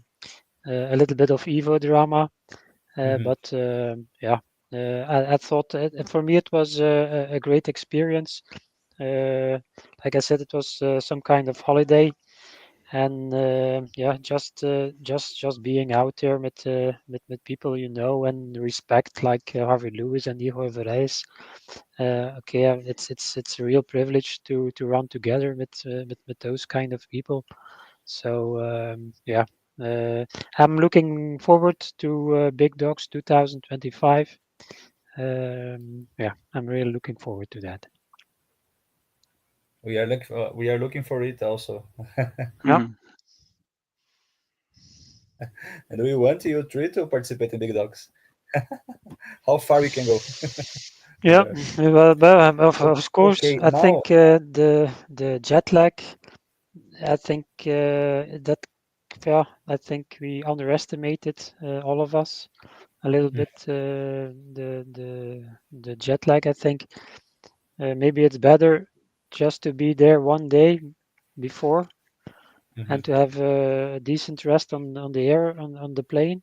little bit of Evo drama. But I thought for me it was a great experience. Like I said, it was some kind of holiday, and yeah, just being out there with people you know and respect, like Harvey Lewis and Igor Verrijs. Okay, it's a real privilege to run together with those kind of people. So yeah, I'm looking forward to Big Dogs 2025. Yeah, I'm really looking forward to that. We are looking for it also, Yeah, Mhm. and we want you three to participate in Big Dogs. How far we can go? yeah. Yeah. Well, of course, Okay, I think now. the jet lag. I think that yeah, I think we underestimated all of us a little bit the jet lag. I think maybe it's better just to be there one day before Mhm, and to have a decent rest on the air on the plane.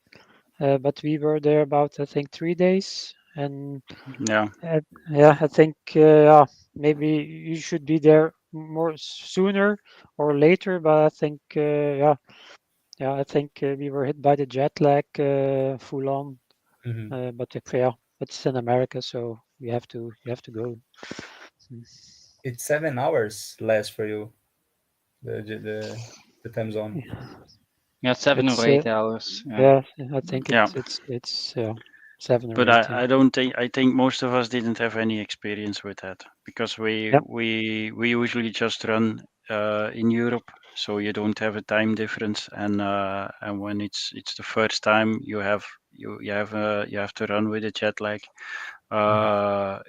But we were there about I think 3 days, and Yeah, uh, yeah, I think yeah, maybe you should be there more sooner or later. But I think yeah, yeah, I think we were hit by the jet lag full on. mhm. But yeah, it's in America, so you have to go. Mm. It's 7 hours less for you, the time zone. Yeah, 7 or 8 It's hours. Yeah. yeah, I think yeah. it's 7 or But 8. Yeah. I don't think I think most of us didn't have any experience with that because Yep. we usually just run in Europe, so you don't have a time difference, and when it's the first time you have to run with a jet lag. Mhm,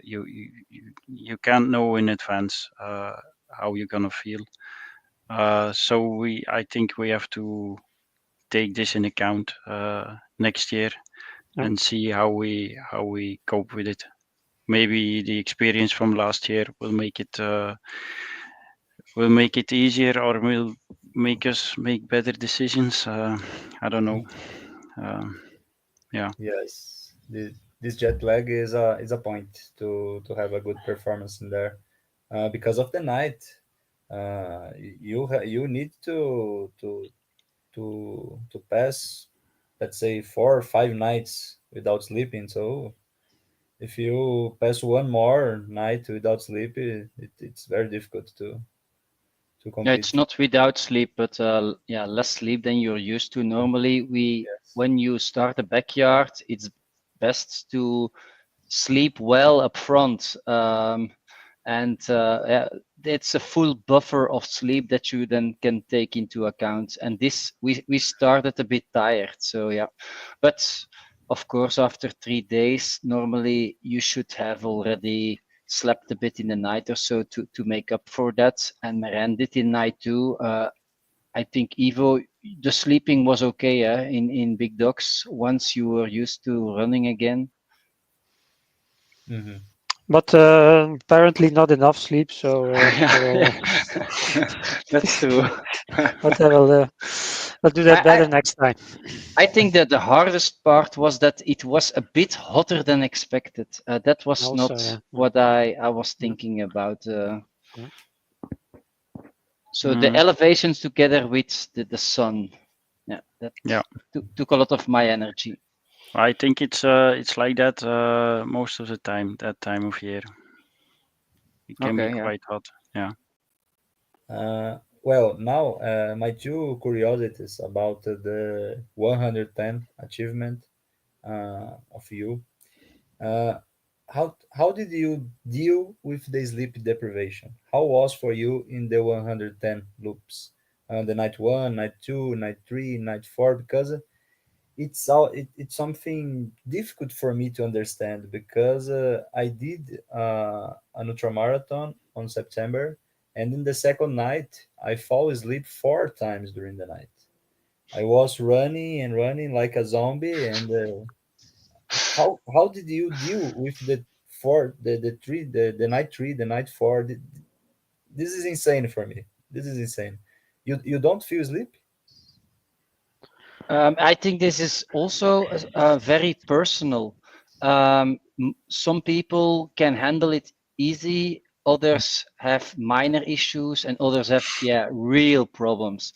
You can't know in advance how you're gonna feel. So I think we have to take this in account next year Yep. and see how we cope with it. Maybe the experience from last year will make it easier or will make us make better decisions. I don't know. mhm. Um, yeah, Yes, this jet lag is a point to have a good performance in there, because of the night. You need to pass, let's say, 4 or 5 nights without sleeping. So if you pass one more night without sleep, it's very difficult to Yeah, it's compete. not without sleep, but yeah, less sleep than you're used to. Normally, Yes. when you start a backyard, it's best to sleep well up front, and yeah, it's a full buffer of sleep that you then can take into account. And this we started a bit tired, so yeah, but of course after 3 days, normally you should have already slept a bit in the night or so to make up for that. And Maran did in night two. I think Ivo, the sleeping was okay, in Big Dogs once you were used to running again. Hmm. But apparently not enough sleep, so Yeah, I will. yeah. That's true. But I'll do that I, better next time. I think that the hardest part was that it was a bit hotter than expected. That was Also, not yeah, what I was yeah, thinking about. yeah. So the mm, elevations together with the sun, yeah, that yeah. took a lot of my energy. I think it's like that most of the time. That time of year, it can be Okay, yeah. quite hot. Yeah. Well, now my two curiosities about the 110 achievement of you. Uh, how did you deal with the sleep deprivation? How was for you in the 110 loops? The night one, night two, night three, night four, because it's something difficult for me to understand, because I did an ultramarathon on September, and in the second night I fall asleep 4 times during the night. I was running and running like a zombie, and how did you deal with the night three, the night four? This is insane for me. This is insane. You don't feel sleep? I think this is also very personal. Some people can handle it easy, others have minor issues, and others have, yeah, real problems.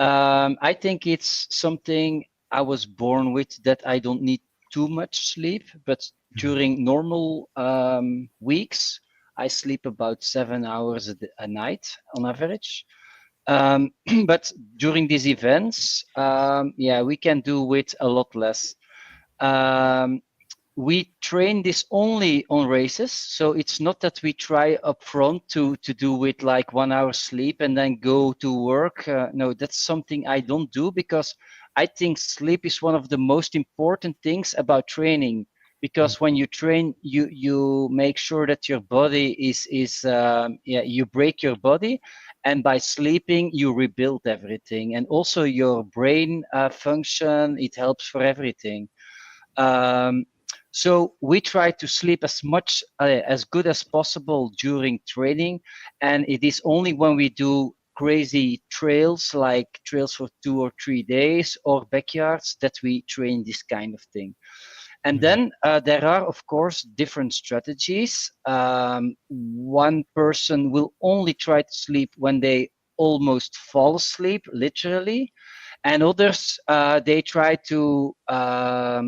I think it's something I was born with, that I don't need too much sleep, but during normal weeks, I sleep about 7 hours a night on average. But during these events, we can do with a lot less. Um, we train this only on races, so it's not that we try up front to do with like 1 hour sleep and then go to work. No, that's something I don't do, because I think sleep is one of the most important things about training, because when you train, you make sure that your body is you break your body, and by sleeping you rebuild everything, and also your brain function, it helps for everything. um, so we try to sleep as good as possible during training, and it is only when we do crazy trails, like trails for 2 or 3 days or backyards, that we train this kind of thing. And then there are, of course, different strategies. One person will only try to sleep when they almost fall asleep, literally, and others they try to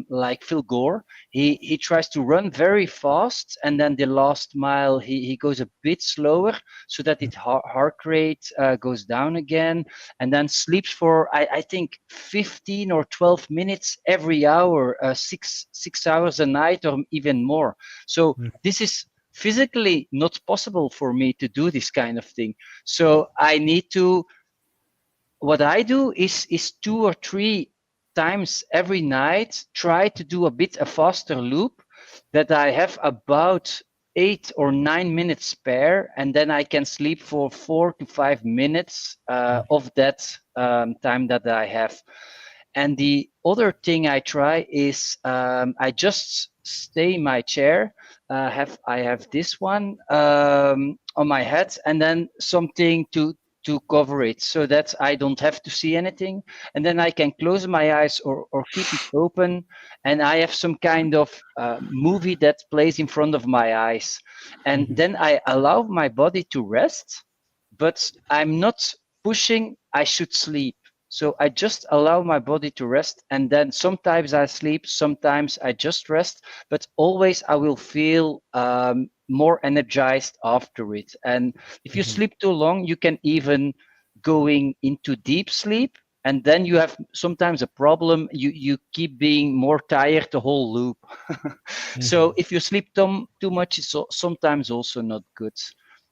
like Phil Gore. He tries to run very fast, and then the last mile he goes a bit slower, so that it heart rate goes down again, and then sleeps for I think 15 or 12 minutes every hour, 6 hours a night or even more. So this is physically not possible for me to do this kind of thing. So I need to, what I do is 2 or 3 times every night try to do a bit a faster loop, that I have about 8 or 9 minutes spare, and then I can sleep for 4 to 5 minutes of that time that I have. And the other thing I try is I just stay in my chair. I have this one on my head, and then something to cover it, so that I don't have to see anything. And then I can close my eyes or keep it open, and I have some kind of movie that plays in front of my eyes. And then I allow my body to rest, but I'm not pushing I should sleep. So I just allow my body to rest, and then sometimes I sleep, sometimes I just rest, but always I will feel more energized after it. And if you sleep too long, you can even going into deep sleep, and then you have sometimes a problem. You keep being more tired the whole loop. So if you sleep too much, it's sometimes also not good.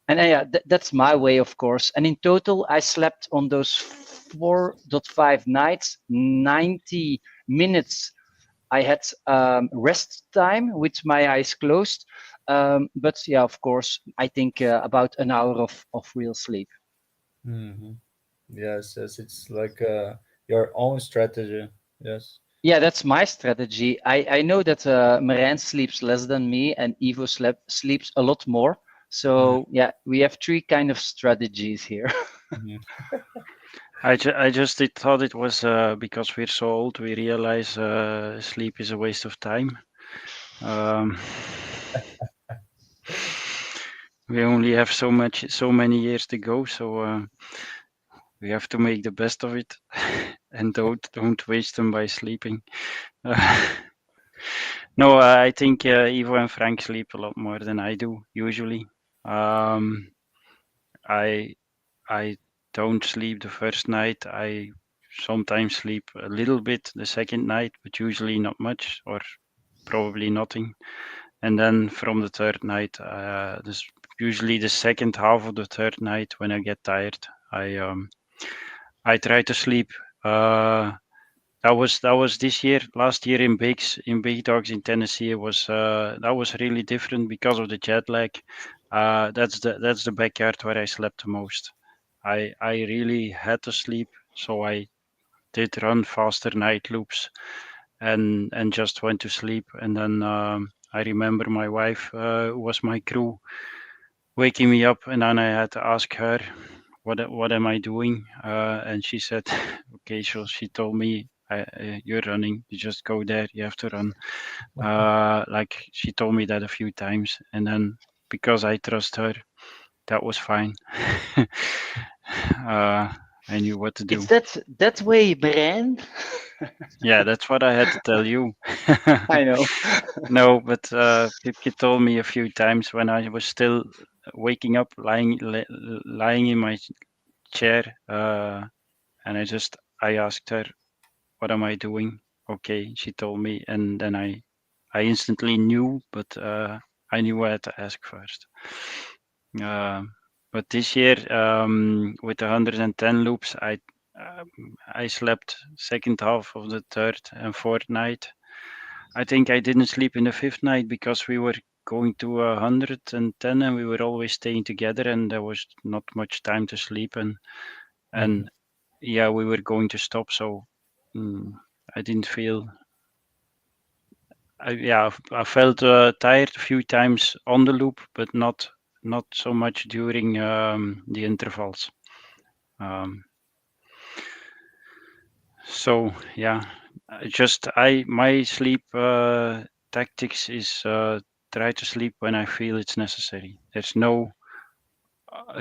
And that's my way, of course. And in total, I slept on those 4.5 nights, 90 minutes. I had rest time with my eyes closed. But yeah, of course, I think about an hour of real sleep. Yes, yes, it's like your own strategy. Yes. Yeah, that's my strategy. I know that Marijn sleeps less than me, and Ivo sleeps a lot more. So yeah, we have three kind of strategies here. I just thought it was because we're so old, we realize sleep is a waste of time. We only have so many years to go, so we have to make the best of it, and don't waste them by sleeping. No, I think Ivo and Frank sleep a lot more than I do usually. I don't sleep the first night. I sometimes sleep a little bit the second night, but usually not much, or probably nothing. And then from the third night, this usually the second half of the third night, when I get tired, I try to sleep. That was this year. Last year in Big Dogs in Tennessee, it was that was really different because of the jet lag. That's the backyard where I slept the most. I really had to sleep, so I did run faster night loops, and just went to sleep. And then I remember my wife, who was my crew, waking me up, and then I had to ask her, what am I doing? And she said, okay. So she told me, you're running. You just go there. You have to run. Like she told me that a few times, and then because I trust her, that was fine. I knew what to do. It's that way, Merijn. Yeah, that's what I had to tell you. I know. No, but Pipke told me a few times when I was still waking up, lying in my chair, and I asked her, "What am I doing?" Okay, she told me, and then I instantly knew, but I knew I had to ask first. But this year, with the 110 loops, I slept second half of the third and fourth night. I think I didn't sleep in the fifth night because we were going to 110 and we were always staying together, and there was not much time to sleep, and yeah, we were going to stop, so I didn't feel. I felt tired a few times on the loop, but not so much during the intervals. So yeah, my sleep tactics is try to sleep when I feel it's necessary. There's no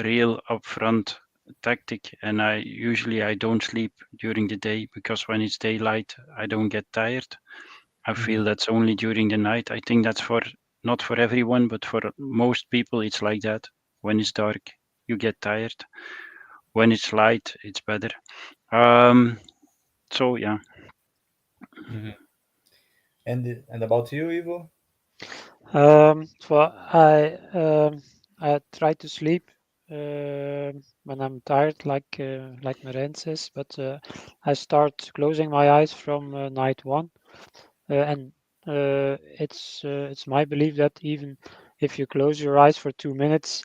real upfront tactic, and I don't sleep during the day because when it's daylight I don't get tired. I feel that's only during the night. I think that's not for everyone, but for most people it's like that. When it's dark, you get tired. When it's light, it's better. So yeah. And about you, Ivo? Well, I try to sleep when I'm tired, like Marijn says, but I start closing my eyes from night one, and it's my belief that even if you close your eyes for 2 minutes,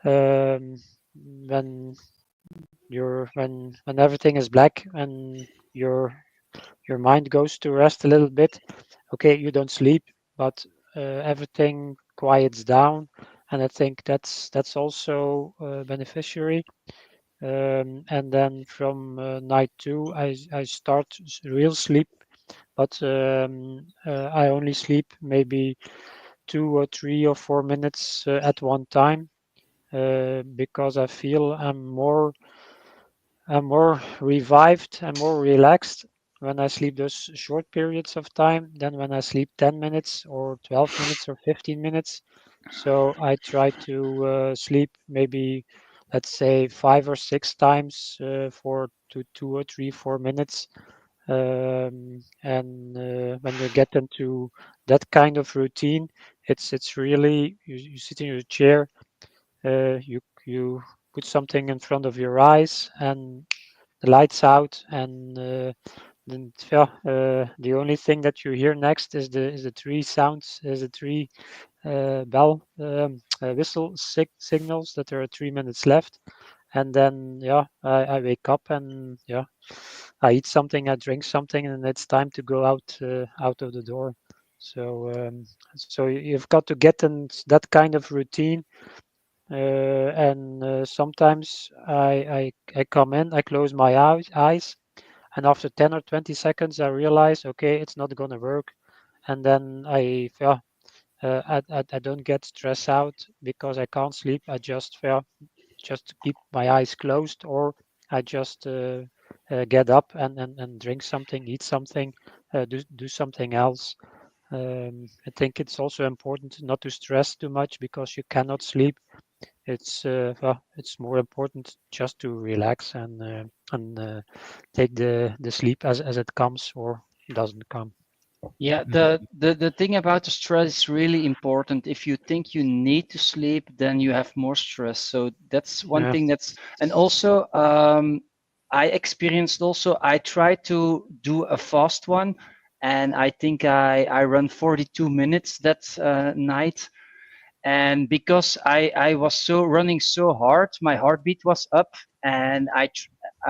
when when everything is black and your mind goes to rest a little bit, okay, you don't sleep, but everything quiets down, and I think that's also beneficiary. And then from night two, I start real sleep, but I only sleep maybe 2 or 3 or 4 minutes at one time, because I feel I'm more revived and more relaxed when I sleep those short periods of time than when I sleep 10 minutes or 12 minutes or 15 minutes. So I try to sleep maybe, let's say, 5 or 6 times for 2 or 3, 4 minutes. And when you get into that kind of routine, it's really you sit in your chair, you put something in front of your eyes, and the lights out, and then the only thing that you hear next is the tree sounds, is the tree bell whistle signals that there are 3 minutes left, and then I wake up, and I eat something, I drink something, and it's time to go out of the door. So you've got to get in that kind of routine, and sometimes I come in, I close my eyes, and after 10 or 20 seconds I realize, okay, it's not going to work, and then I don't get stressed out because I can't sleep. I just keep my eyes closed, or I just get up and drink something, eat something, do something else. I think it's also important not to stress too much because you cannot sleep. It's more important just to relax and take the sleep as it comes or doesn't come. Yeah, the thing about the stress is really important. If you think you need to sleep, then you have more stress. So that's one Yeah. thing and also I experienced also, I tried to do a fast one, and I think I run 42 minutes that night. And because I was running so hard, my heartbeat was up, and I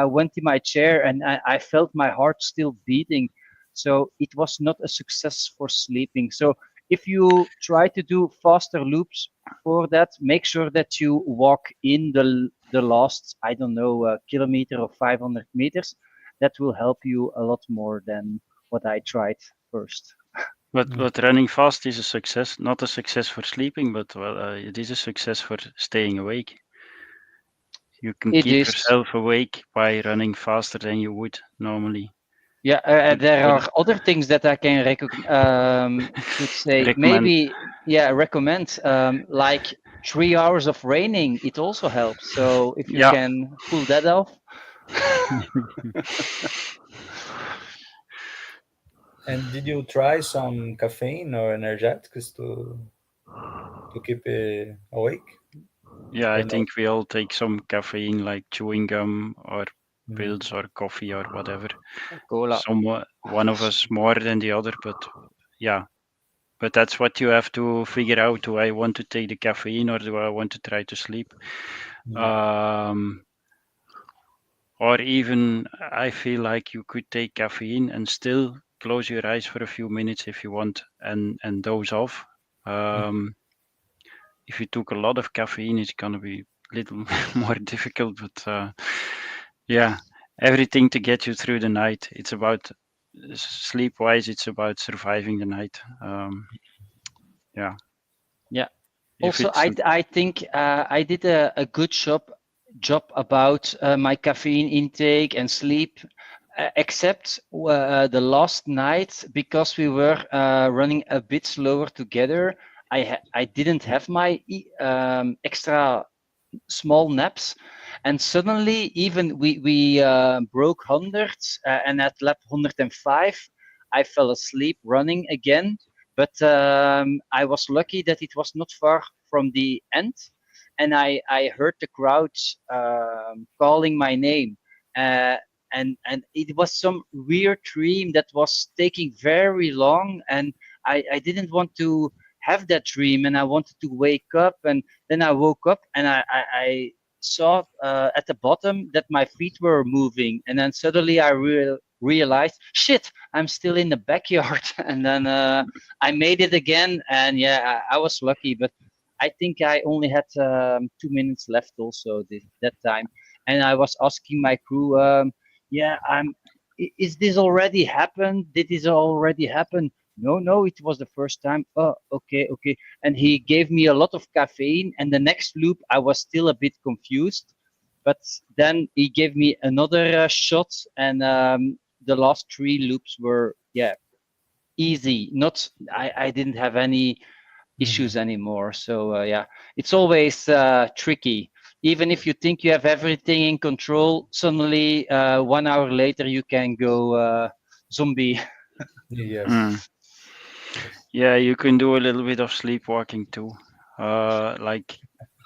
went in my chair, and I felt my heart still beating. So it was not a success for sleeping. So if you try to do faster loops for that, make sure that you walk in the last, I don't know, kilometer or 500 meters. That will help you a lot more than what I tried first. But running fast is a success, not a success for sleeping, but well, it is a success for staying awake. You can It keep is. yourself awake by running faster than you would normally. Yeah, there But are other things that I can could say recommend. maybe, yeah, recommend, like 3 hours of raining. It also helps. So if you Yeah, can pull that off. And did you try some caffeine or energetics to keep awake yeah. I or no? think we all take some caffeine, like chewing gum or Mm. pills or coffee or whatever. Cola. Some one of us more than the other, but yeah. But that's what you have to figure out. Do I want to take the caffeine or do I want to try to sleep? Mm. Um, or even I feel like you could take caffeine and still close your eyes for a few minutes if you want and doze off. Um, if you took a lot of caffeine, it's gonna be a little more difficult. But yeah, everything to get you through the night. It's about sleep-wise. It's about surviving the night. Yeah, Yeah. if Also, it's I think I did a good job about my caffeine intake and sleep, except the last night because we were running a bit slower together. I didn't have my extra small naps, and suddenly even we broke hundreds, and at lap 105 I fell asleep running again, but I was lucky that it was not far from the end, and I heard the crowd calling my name, uh, and it was some weird dream that was taking very long, and I didn't want to have that dream, and I wanted to wake up, and then I woke up and I saw at the bottom that my feet were moving, and then suddenly I realized, shit, I'm still in the backyard, and then I made it again, and yeah, I was lucky, but I think I only had 2 minutes left also that time, and I was asking my crew, yeah, is this already happened? Did this already happen? No, no, it was the first time. Oh, okay, okay. And he gave me a lot of caffeine, and the next loop I was still a bit confused, but then he gave me another shot, and the last three loops were, yeah, easy. Not I didn't have any issues Mhm. anymore. So yeah, it's always tricky. Even if you think you have everything in control, suddenly 1 hour later you can go zombie. Yes. mm, yeah, you can do a little bit of sleepwalking too. Like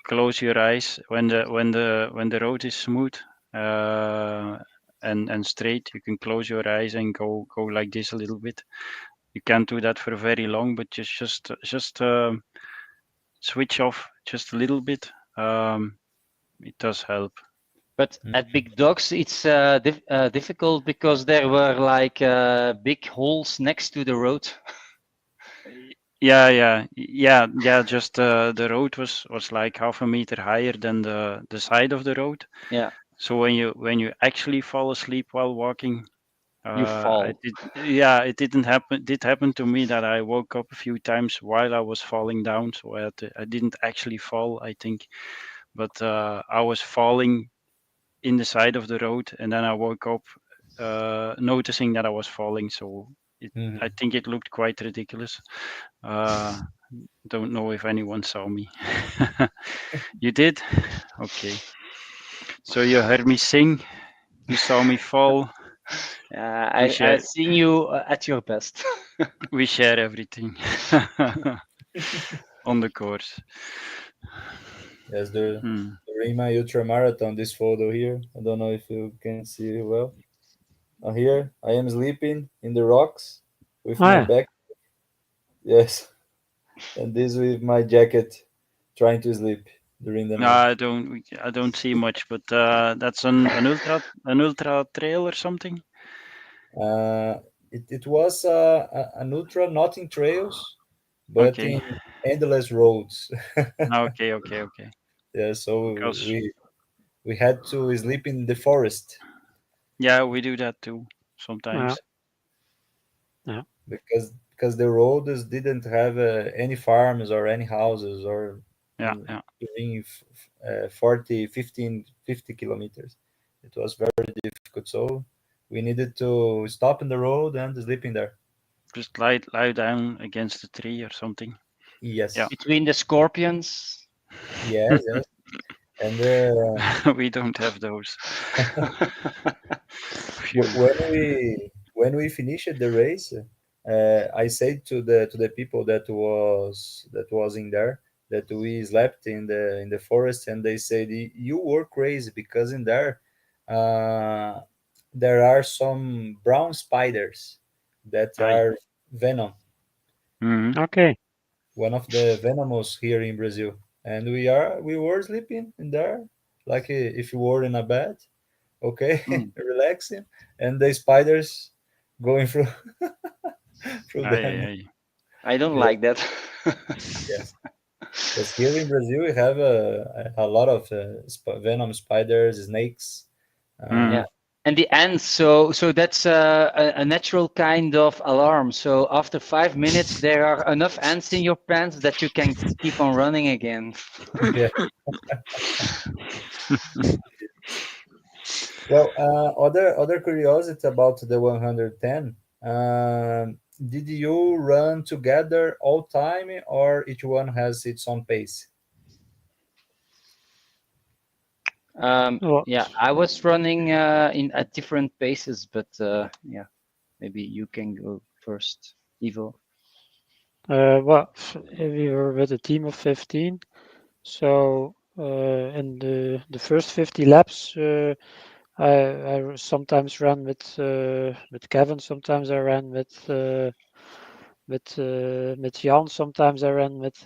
close your eyes when the road is smooth uh, and straight. You can close your eyes and go like this a little bit. You can't do that for very long, but just switch off just a little bit. It does help. But at Mhm. Big Dogs, it's difficult because there were like big holes next to the road. Yeah. Just the road was like half a meter higher than the side of the road. Yeah, So when you actually fall asleep while walking, you I fall. did. Yeah, it didn't happen. Did happen to me that I woke up a few times while I was falling down. So I didn't actually fall, I think, but I was falling in the side of the road, and then I woke up noticing that I was falling. So I Mhm. think it looked quite ridiculous. Uh, don't know if anyone saw me. You did? Okay. So you heard me sing. You saw me fall. We I share. seen you at your best. We share everything on the course. Yes, the Hmm. during my ultramarathon, this photo here. I don't know if you can see well. Here I am sleeping in the rocks with Oh my yeah. back. Yes, and this with my jacket, trying to sleep during the No, night. I don't see much, but that's an ultra trail or something. Uh, it was an ultra, not in trails, but Okay. in endless roads. Okay. Yeah, so Because we had to sleep in the forest yeah, we do that too Yeah. sometimes. Yeah. because the roads didn't have any farms or any houses or Yeah, mm, yeah. doing 40, 15, 50 kilometers. It was very difficult. So we needed to stop in the road and sleep in there. Just lie down against a tree or something. Yes. Yeah. Between the scorpions. Yes, yes. And We don't have those. when we finished the race, I said to the people that was in there that we slept in the forest, and they said, you were crazy because in there uh, there are some brown spiders that Aye. are venom, Mhm. Okay. one of the venomous here in Brazil, and we were sleeping in there like if you were in a bed, okay, Hmm. relaxing, and the spiders going through through Aye, them. aye, aye. I don't Yeah, like that. yes. Because here in Brazil we have a lot of venom spiders, snakes. Mhm. Yeah. And the ants, so that's a natural kind of alarm. So after 5 minutes, there are enough ants in your pants that you can keep on running again. Yeah. Well, other curiosity about the 110. Did you run together all time, or each one has its own pace? Well, Yeah, I was running in at different paces, but yeah, maybe you can go first, Ivo. well, we were with a team of 15. So in the first 50 laps, I sometimes ran with Kevin. Sometimes I ran with Jan. Sometimes I ran with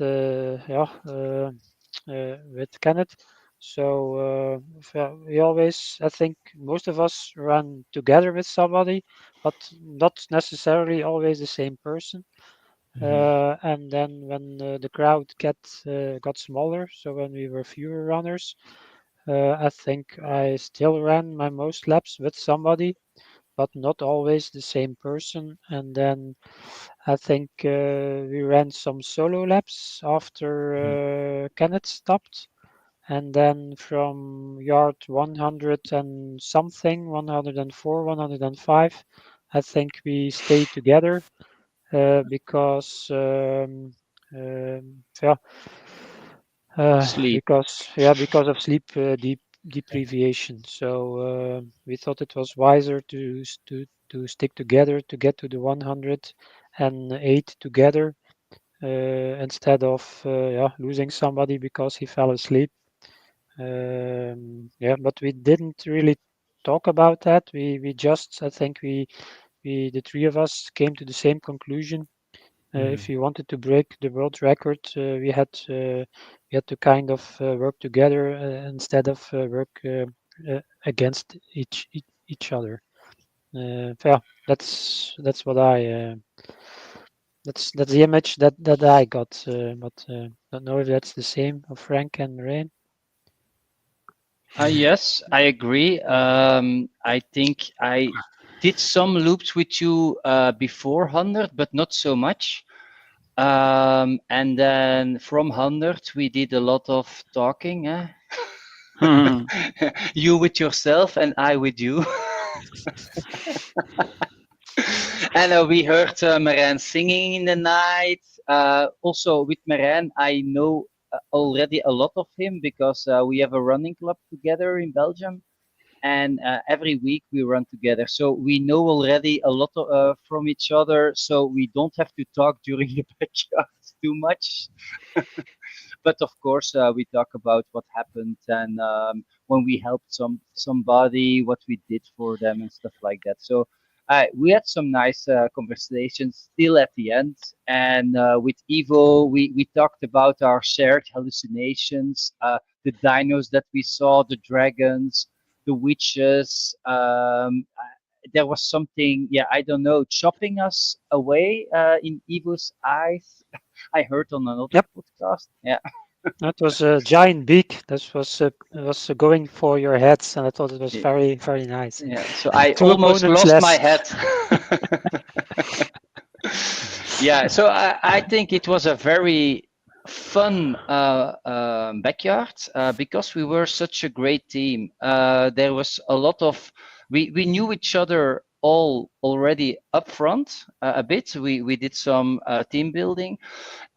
Kenneth. So we always, I think, most of us run together with somebody, but not necessarily always the same person. Mhm. And then when the crowd got smaller, so when we were fewer runners, I think I still ran my most laps with somebody, but not always the same person. And then I think we ran some solo laps Mhm. after Kenneth stopped. And then from yard 100 and something, 104, 105, I think we stayed together because yeah, Sleep. because of sleep deprivation. So we thought it was wiser to stick together to get to the 108 together instead of losing somebody because he fell asleep. Yeah, but we didn't really talk about that. We just, I think we the three of us came to the same conclusion. If Mhm. we wanted to break the world record, we had to kind of work together instead of work against each other. Yeah, that's what that's the image that I got. But don't know if that's the same of Frank and Rain. Yes, I agree. I think I did some loops with you before 100, but not so much. And then from 100, we did a lot of talking. Mhm. You with yourself and I with you. And we heard Merijn singing in the night. Also, with Merijn, I know already a lot of him because we have a running club together in Belgium. And every week we run together. So we know already a lot from each other. So we don't have to talk during the backyard too much. But of course, we talk about what happened and when we helped somebody, what we did for them and stuff like that. So we had some nice conversations still at the end. And with Ivo, we talked about our shared hallucinations, the dinos that we saw, the dragons, the witches. There was something, yeah, I don't know, chopping us away in Ivo's eyes. I heard on another Yep, podcast. Yeah. that was a giant beak. That was going for your heads, and I thought it was very nice. Yeah, so I Two almost opponents lost my less. head. Yeah, so I think it was a very fun backyard because we were such a great team. There was a lot of we knew each other all already up front a bit. We did some team building,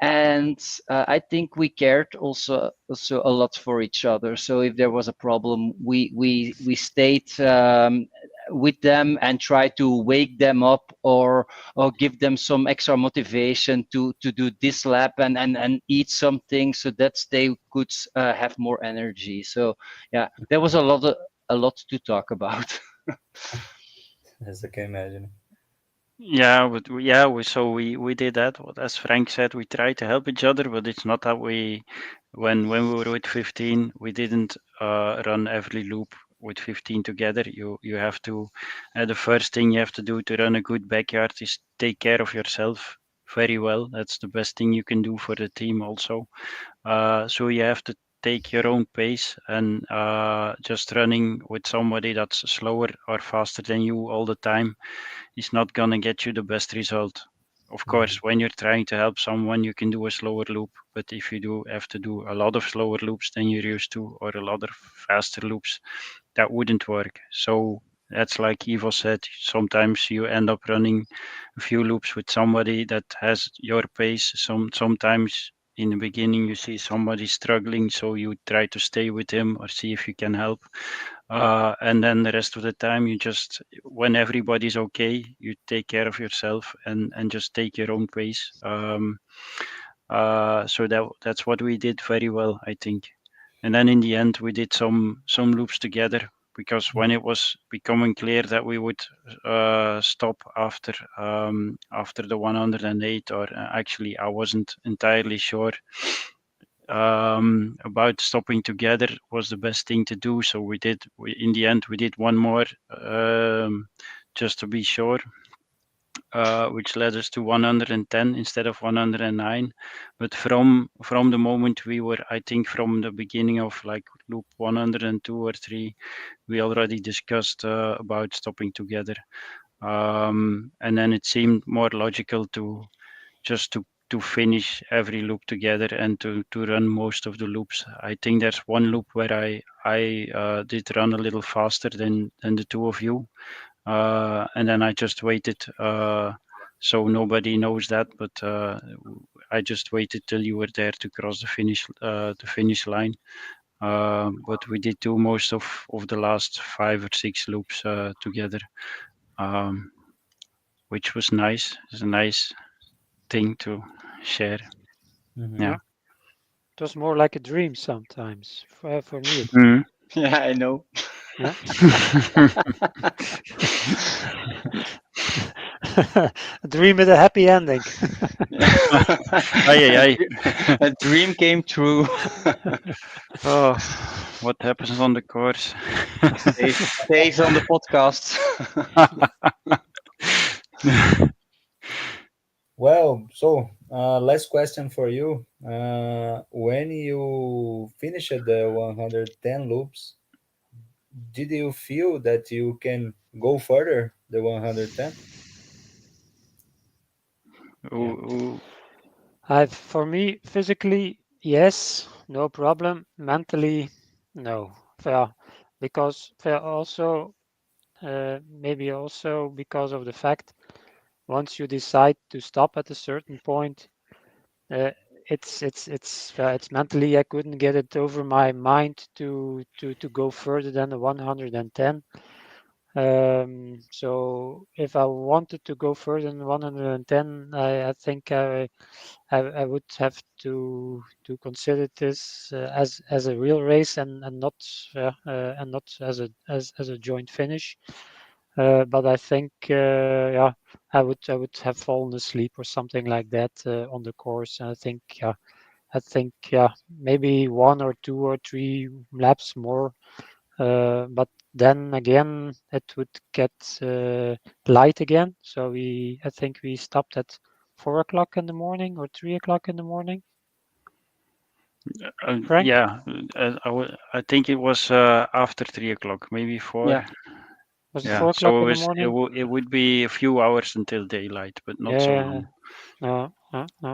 and I think we cared also a lot for each other. So if there was a problem, we stayed with them and tried to wake them up or give them some extra motivation to do this lap and eat something so that they could have more energy. So yeah, there was a lot to talk about. as I can imagine. Yeah, but we did that. As Frank said, we tried to help each other, but it's not that when we were with 15, we didn't run every loop with 15 together. You have to, the first thing you have to do to run a good backyard is take care of yourself very well. That's the best thing you can do for the team also. So you have to take your own pace, and just running with somebody that's slower or faster than you all the time is not gonna get you the best result. Of course, when you're trying to help someone, you can do a slower loop, but if you do have to do a lot of slower loops than you're used to, or a lot of faster loops, that wouldn't work. So that's like Ivo said, sometimes you end up running a few loops with somebody that has your pace. Sometimes in the beginning you see somebody struggling, so you try to stay with him or see if you can help. And then the rest of the time, you just, when everybody's okay, you take care of yourself and just take your own pace. So that's what we did very well, I think. And then in the end, we did some loops together, because when it was becoming clear that we would stop after the 108, or actually I wasn't entirely sure about stopping together was the best thing to do. So in the end we did one more, just to be sure, which led us to 110 instead of 109. But from the moment we were, I think from the beginning of like loop 102 or 3, we already discussed about stopping together. And then it seemed more logical to just to finish every loop together and to run most of the loops. I think there's one loop where I did run a little faster than the two of you, and then I just waited. So nobody knows that, but I just waited till you were there to cross the finish line. But we did do most of the last 5 or 6 loops together, um, which was nice. It's a nice thing to share. Mhm. Yeah. It was more like a dream sometimes for me. Mhm. Yeah, I know. Yeah. A dream with a happy ending. Aye, aye. A dream came true. Oh, what happens on the course? Stays on the podcast. Well, so last question for you. When you finished the 110 loops, did you feel that you can go further the 110? Yeah. Ooh, For me, physically, yes, no problem. Mentally, no. Fair, because fair also maybe also because of the fact once you decide to stop at a certain point, uh, it's mentally I couldn't get it over my mind to go further than the 110. So if I wanted to go further than 110, I think I would have to consider this as a real race and not as a joint finish. But I think yeah, I would have fallen asleep or something like that on the course. And I think yeah, maybe one or two or three laps more. But then again, it would get light again. So I think we stopped at 4 o'clock in the morning or 3 o'clock in the morning. Frank? yeah, I think it was after 3 o'clock, maybe 4. Yeah. Was it Yeah, 4 o'clock so in the morning? it would be a few hours until daylight, but not so Yeah, long. no.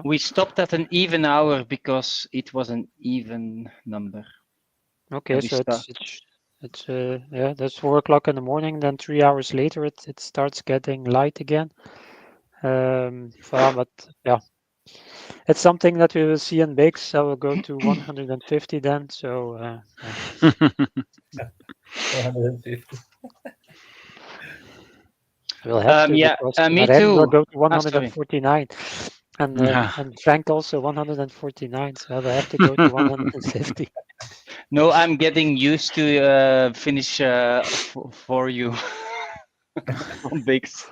We stopped at an even hour because it was an even number. Okay, And we so start. it's yeah, that's 4 o'clock in the morning. Then 3 hours later, it starts getting light again. But yeah, it's something that we will see in Bix. I will go to 150 then. So yeah. 150. We'll have to Yeah, because me Marijn will too. go to Sorry. 149, Yeah. and Frank also 149. So I will have to go to 150. No, I'm getting used to finish for you from Bix.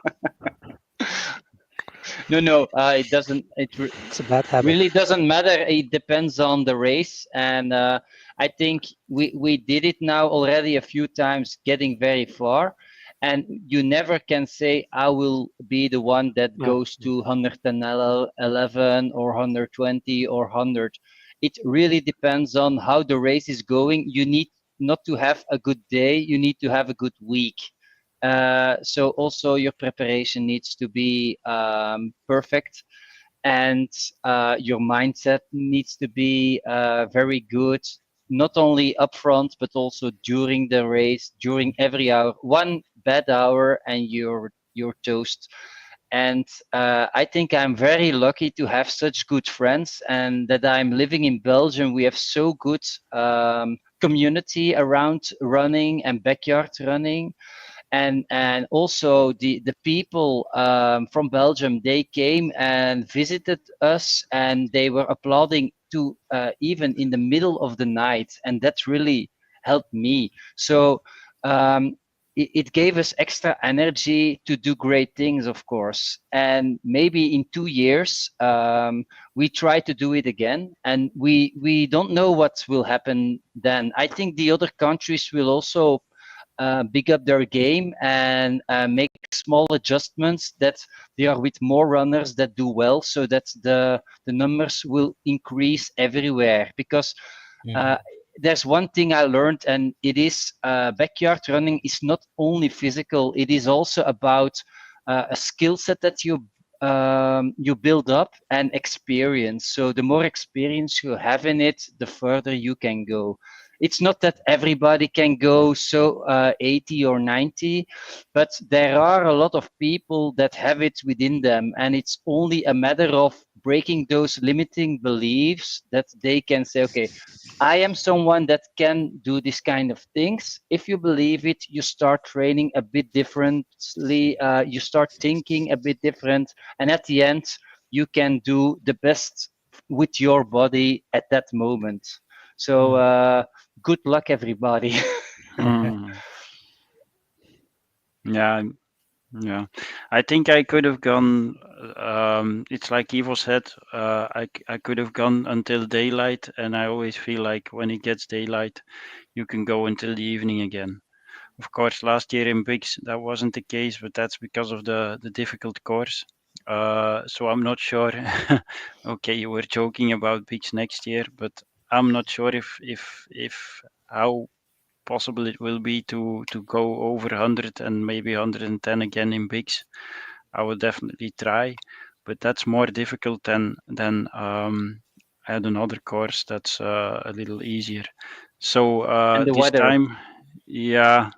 No, it doesn't. It's a bad habit. Really doesn't matter. It depends on the race, and I think we did it now already a few times, getting very far. And you never can say I will be the one that Yeah. goes to 111 or 120 or 100. It really depends on how the race is going. You need not to have a good day. You need to have a good week. So also your preparation needs to be perfect, and your mindset needs to be very good, not only upfront but also during the race, during every hour. One bad hour and you're toast. And I think I'm very lucky to have such good friends, and that I'm living in Belgium. We have so good community around running and backyard running, and also the people from Belgium, they came and visited us, and they were applauding to even in the middle of the night, and that really helped me. So it gave us extra energy to do great things, of course. And maybe in 2 years we try to do it again, and we don't know what will happen then. I think the other countries will also big up their game and make small adjustments, that they are with more runners that do well, so that the numbers will increase everywhere. Because there's one thing I learned, and it is backyard running is not only physical, it is also about a skill set that you build up, and experience. So the more experience you have in it, the further you can go. It's not that everybody can go so 80 or 90, but there are a lot of people that have it within them, and it's only a matter of breaking those limiting beliefs, that they can say, okay, I am someone that can do this kind of things. If you believe it, you start training a bit differently, you start thinking a bit different, and at the end, you can do the best with your body at that moment. So good luck, everybody. Mm. Yeah, yeah. I think I could have gone. It's like Ivo said. I could have gone until daylight, and I always feel like when it gets daylight, you can go until the evening again. Of course, last year in Bigs that wasn't the case, but that's because of the difficult course. So I'm not sure. Okay, you were joking about Bigs next year, but I'm not sure if how possible it will be to go over 100 and maybe 110 again in Bigs. I will definitely try, but that's more difficult than add another course that's a little easier. So And the this weather. time, yeah,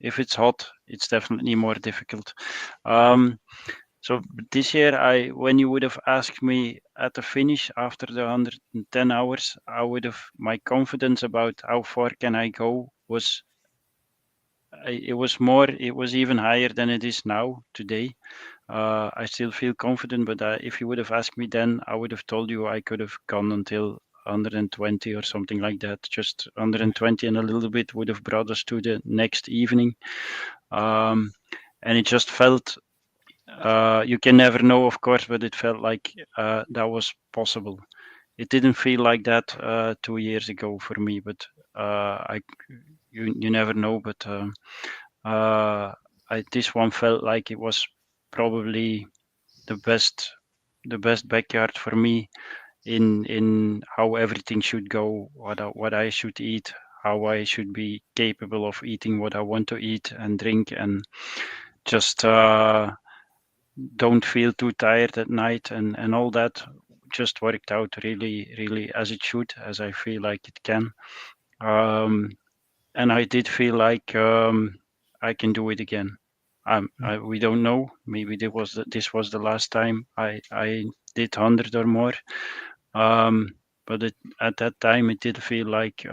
if it's hot, it's definitely more difficult. So this year, when you would have asked me at the finish after the 110 hours, my confidence about how far can I go was, it was even higher than it is now today. I still feel confident, but if you would have asked me then, I would have told you I could have gone until 120 or something like that. Just 120 and a little bit would have brought us to the next evening. And it just felt, you can never know, of course, but it felt like that was possible. It didn't feel like that 2 years ago for me, but you never know. But this one felt like it was probably the best backyard for me in how everything should go, what I should eat, how I should be capable of eating what I want to eat and drink, and just don't feel too tired at night, and all that just worked out really as it should, as I feel like it can. And I did feel like I can do it again. We don't know. Maybe this was the last time I did 100 or more. But at that time, it did feel like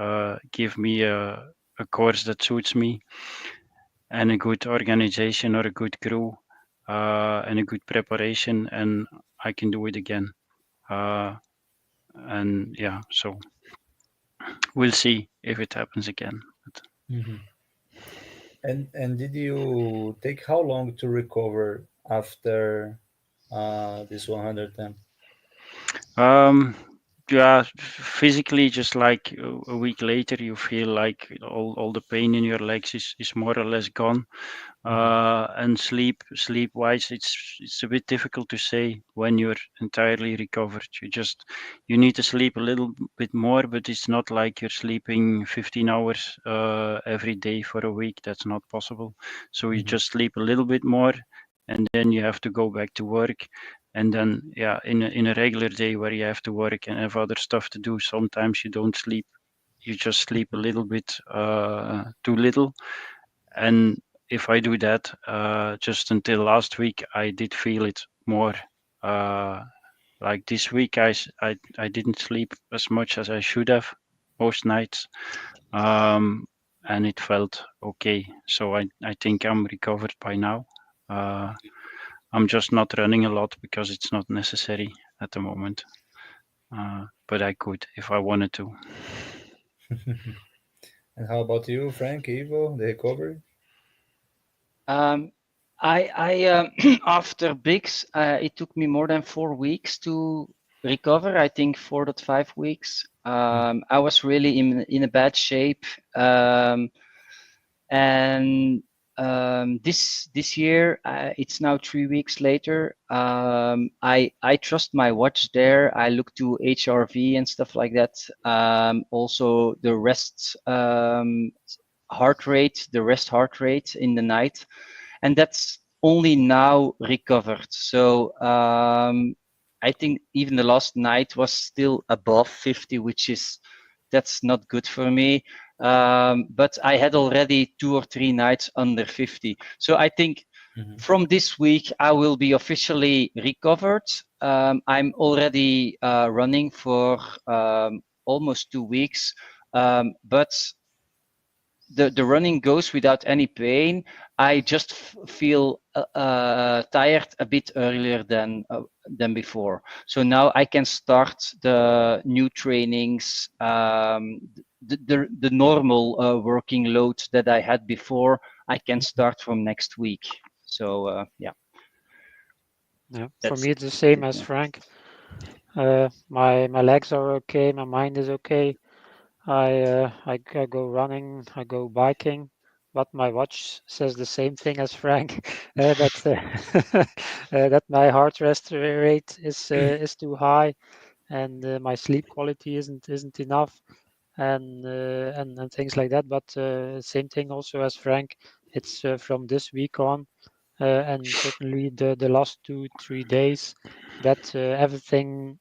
give me a course that suits me, and a good organization or a good crew, and a good preparation, and I can do it again. And yeah, so we'll see if it happens again. But, Mhm. And did you take how long to recover after this 110? um, yeah, physically, just like a week later, you feel like all the pain in your legs is more or less gone. And sleep wise, it's a bit difficult to say when you're entirely recovered. You need to sleep a little bit more, but it's not like you're sleeping 15 hours every day for a week. That's not possible. So you Mhm. just sleep a little bit more, and then you have to go back to work. And then, yeah, in a regular day where you have to work and have other stuff to do, sometimes you don't sleep. You just sleep a little bit too little. And if I do that, just until last week, I did feel it more. Uh, like this week, I didn't sleep as much as I should have most nights, um, and it felt okay. So I think I'm recovered by now. Uh, I'm just not running a lot because it's not necessary at the moment. But I could if I wanted to. And how about you, Frank, Ivo, the recovery? Um, after Bix, it took me more than 4 weeks to recover. I think 4 to 5 weeks. I was really in a bad shape. And this year, it's now 3 weeks later. I trust my watch there. I look to HRV and stuff like that. Also the rest heart rate in the night, and that's only now recovered. So I think even the last night was still above 50, that's not good for me. But I had already 2 or 3 nights under 50. So I think Mhm. from this week I will be officially recovered. I'm already running for almost 2 weeks, but the running goes without any pain. I just feel tired a bit earlier than before. So now I can start the new trainings, the normal working load that I had before. I can start from next week. So yeah, Yeah, for that's me it's the same it. as Yeah. Frank. My legs are okay, my mind is okay. I go running, I go biking, but my watch says the same thing as Frank, that that my heart rate is too high, and my sleep quality isn't enough, and things like that. But same thing also as Frank. It's from this week on, and certainly the last 2 3 days that everything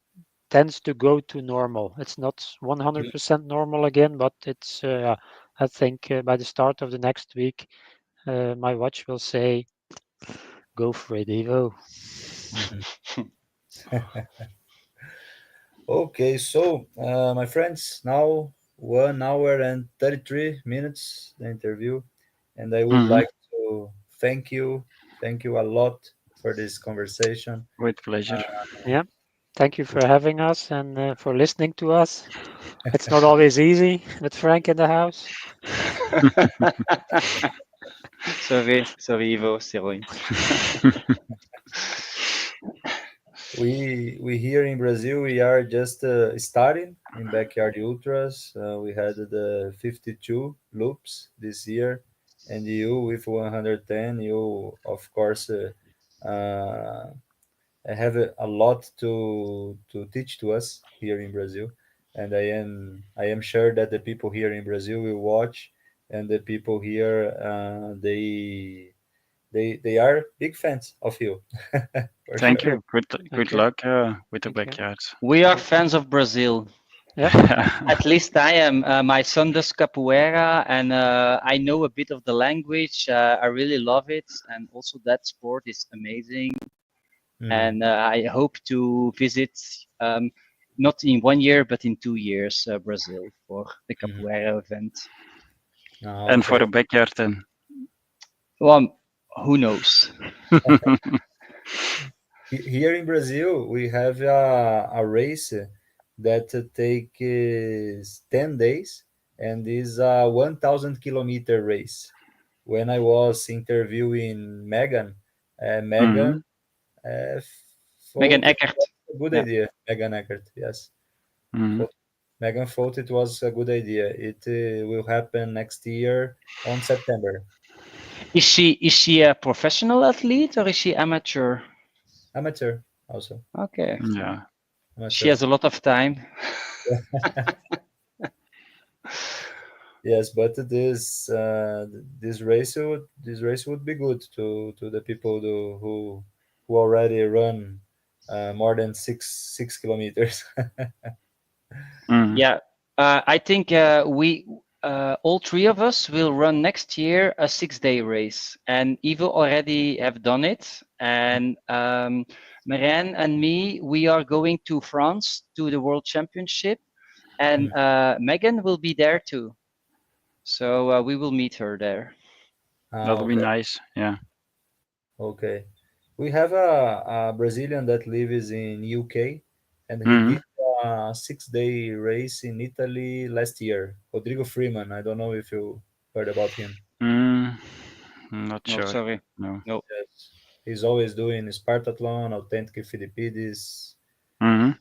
tends to go to normal. It's not 100% normal again, but it's I think by the start of the next week, my watch will say, "Go for it, Evo." Mhm. Okay, so my friends, now 1 hour and 33 minutes the interview, and I would Mhm. like to thank you a lot for this conversation. With pleasure. Yeah. Thank you for having us and for listening to us. It's not always easy with Frank in the house. Sorry, Ivo, sorry. We here in Brazil we are just starting in backyard ultras. We had the 52 loops this year, and you with 110. You of course uh, have a lot to teach to us here in Brazil, and I am sure that the people here in Brazil will watch, and the people here they are big fans of you. For Thank sure. you. Good Thank you. luck with the Thank you. backyards. We are fans of Brazil. At least I am. My son does capoeira, and I know a bit of the language. I really love it, and also that sport is amazing. And I hope to visit, not in 1 year, but in 2 years, Brazil for the capoeira event. And for a backyard then. Well, who knows? Here in Brazil, we have a race that takes 10 days and is a 1,000-kilometer race. When I was interviewing Megan, Megan Megan thought it Eckert. was a good Yeah. idea. Megan Eckert, yes. Mhm. Megan thought it was a good idea. It will happen next year on September. Is she a professional athlete or is she amateur? Amateur also. Okay. Yeah. She has a lot of time. Yes, but this race would be good to the people who already run more than six kilometers. Mhm. Yeah, I think we all three of us will run next year a 6-day race, and Ivo already have done it, and Marijn and me, we are going to France to the World Championship, and Megan will be there too, so we will meet her there. That'll be Okay. nice. Yeah. Okay. We have a Brazilian that lives in UK, and he Mhm. did a 6-day race in Italy last year. Rodrigo Freeman. I don't know if you heard about him. Mm, not No, sure. sorry, No. no. Yes. He's always doing Spartathlon, Authentic Philippidis. Mhm.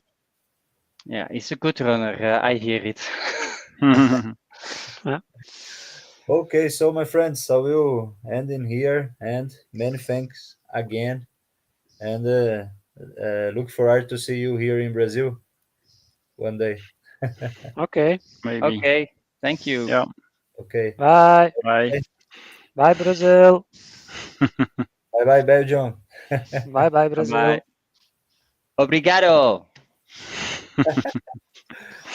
Yeah, he's a good runner. I hear it. Yeah. Okay, so my friends, I will end in here, and many thanks again, and look forward to see you here in Brazil one day. Okay. Maybe. Okay, thank you. Yeah. Okay, Bye. Bye. Bye, Brazil. bye bye, Belgium. Bye, bye, Bye Brazil. bye. Obrigado.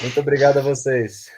Muito obrigado a vocês.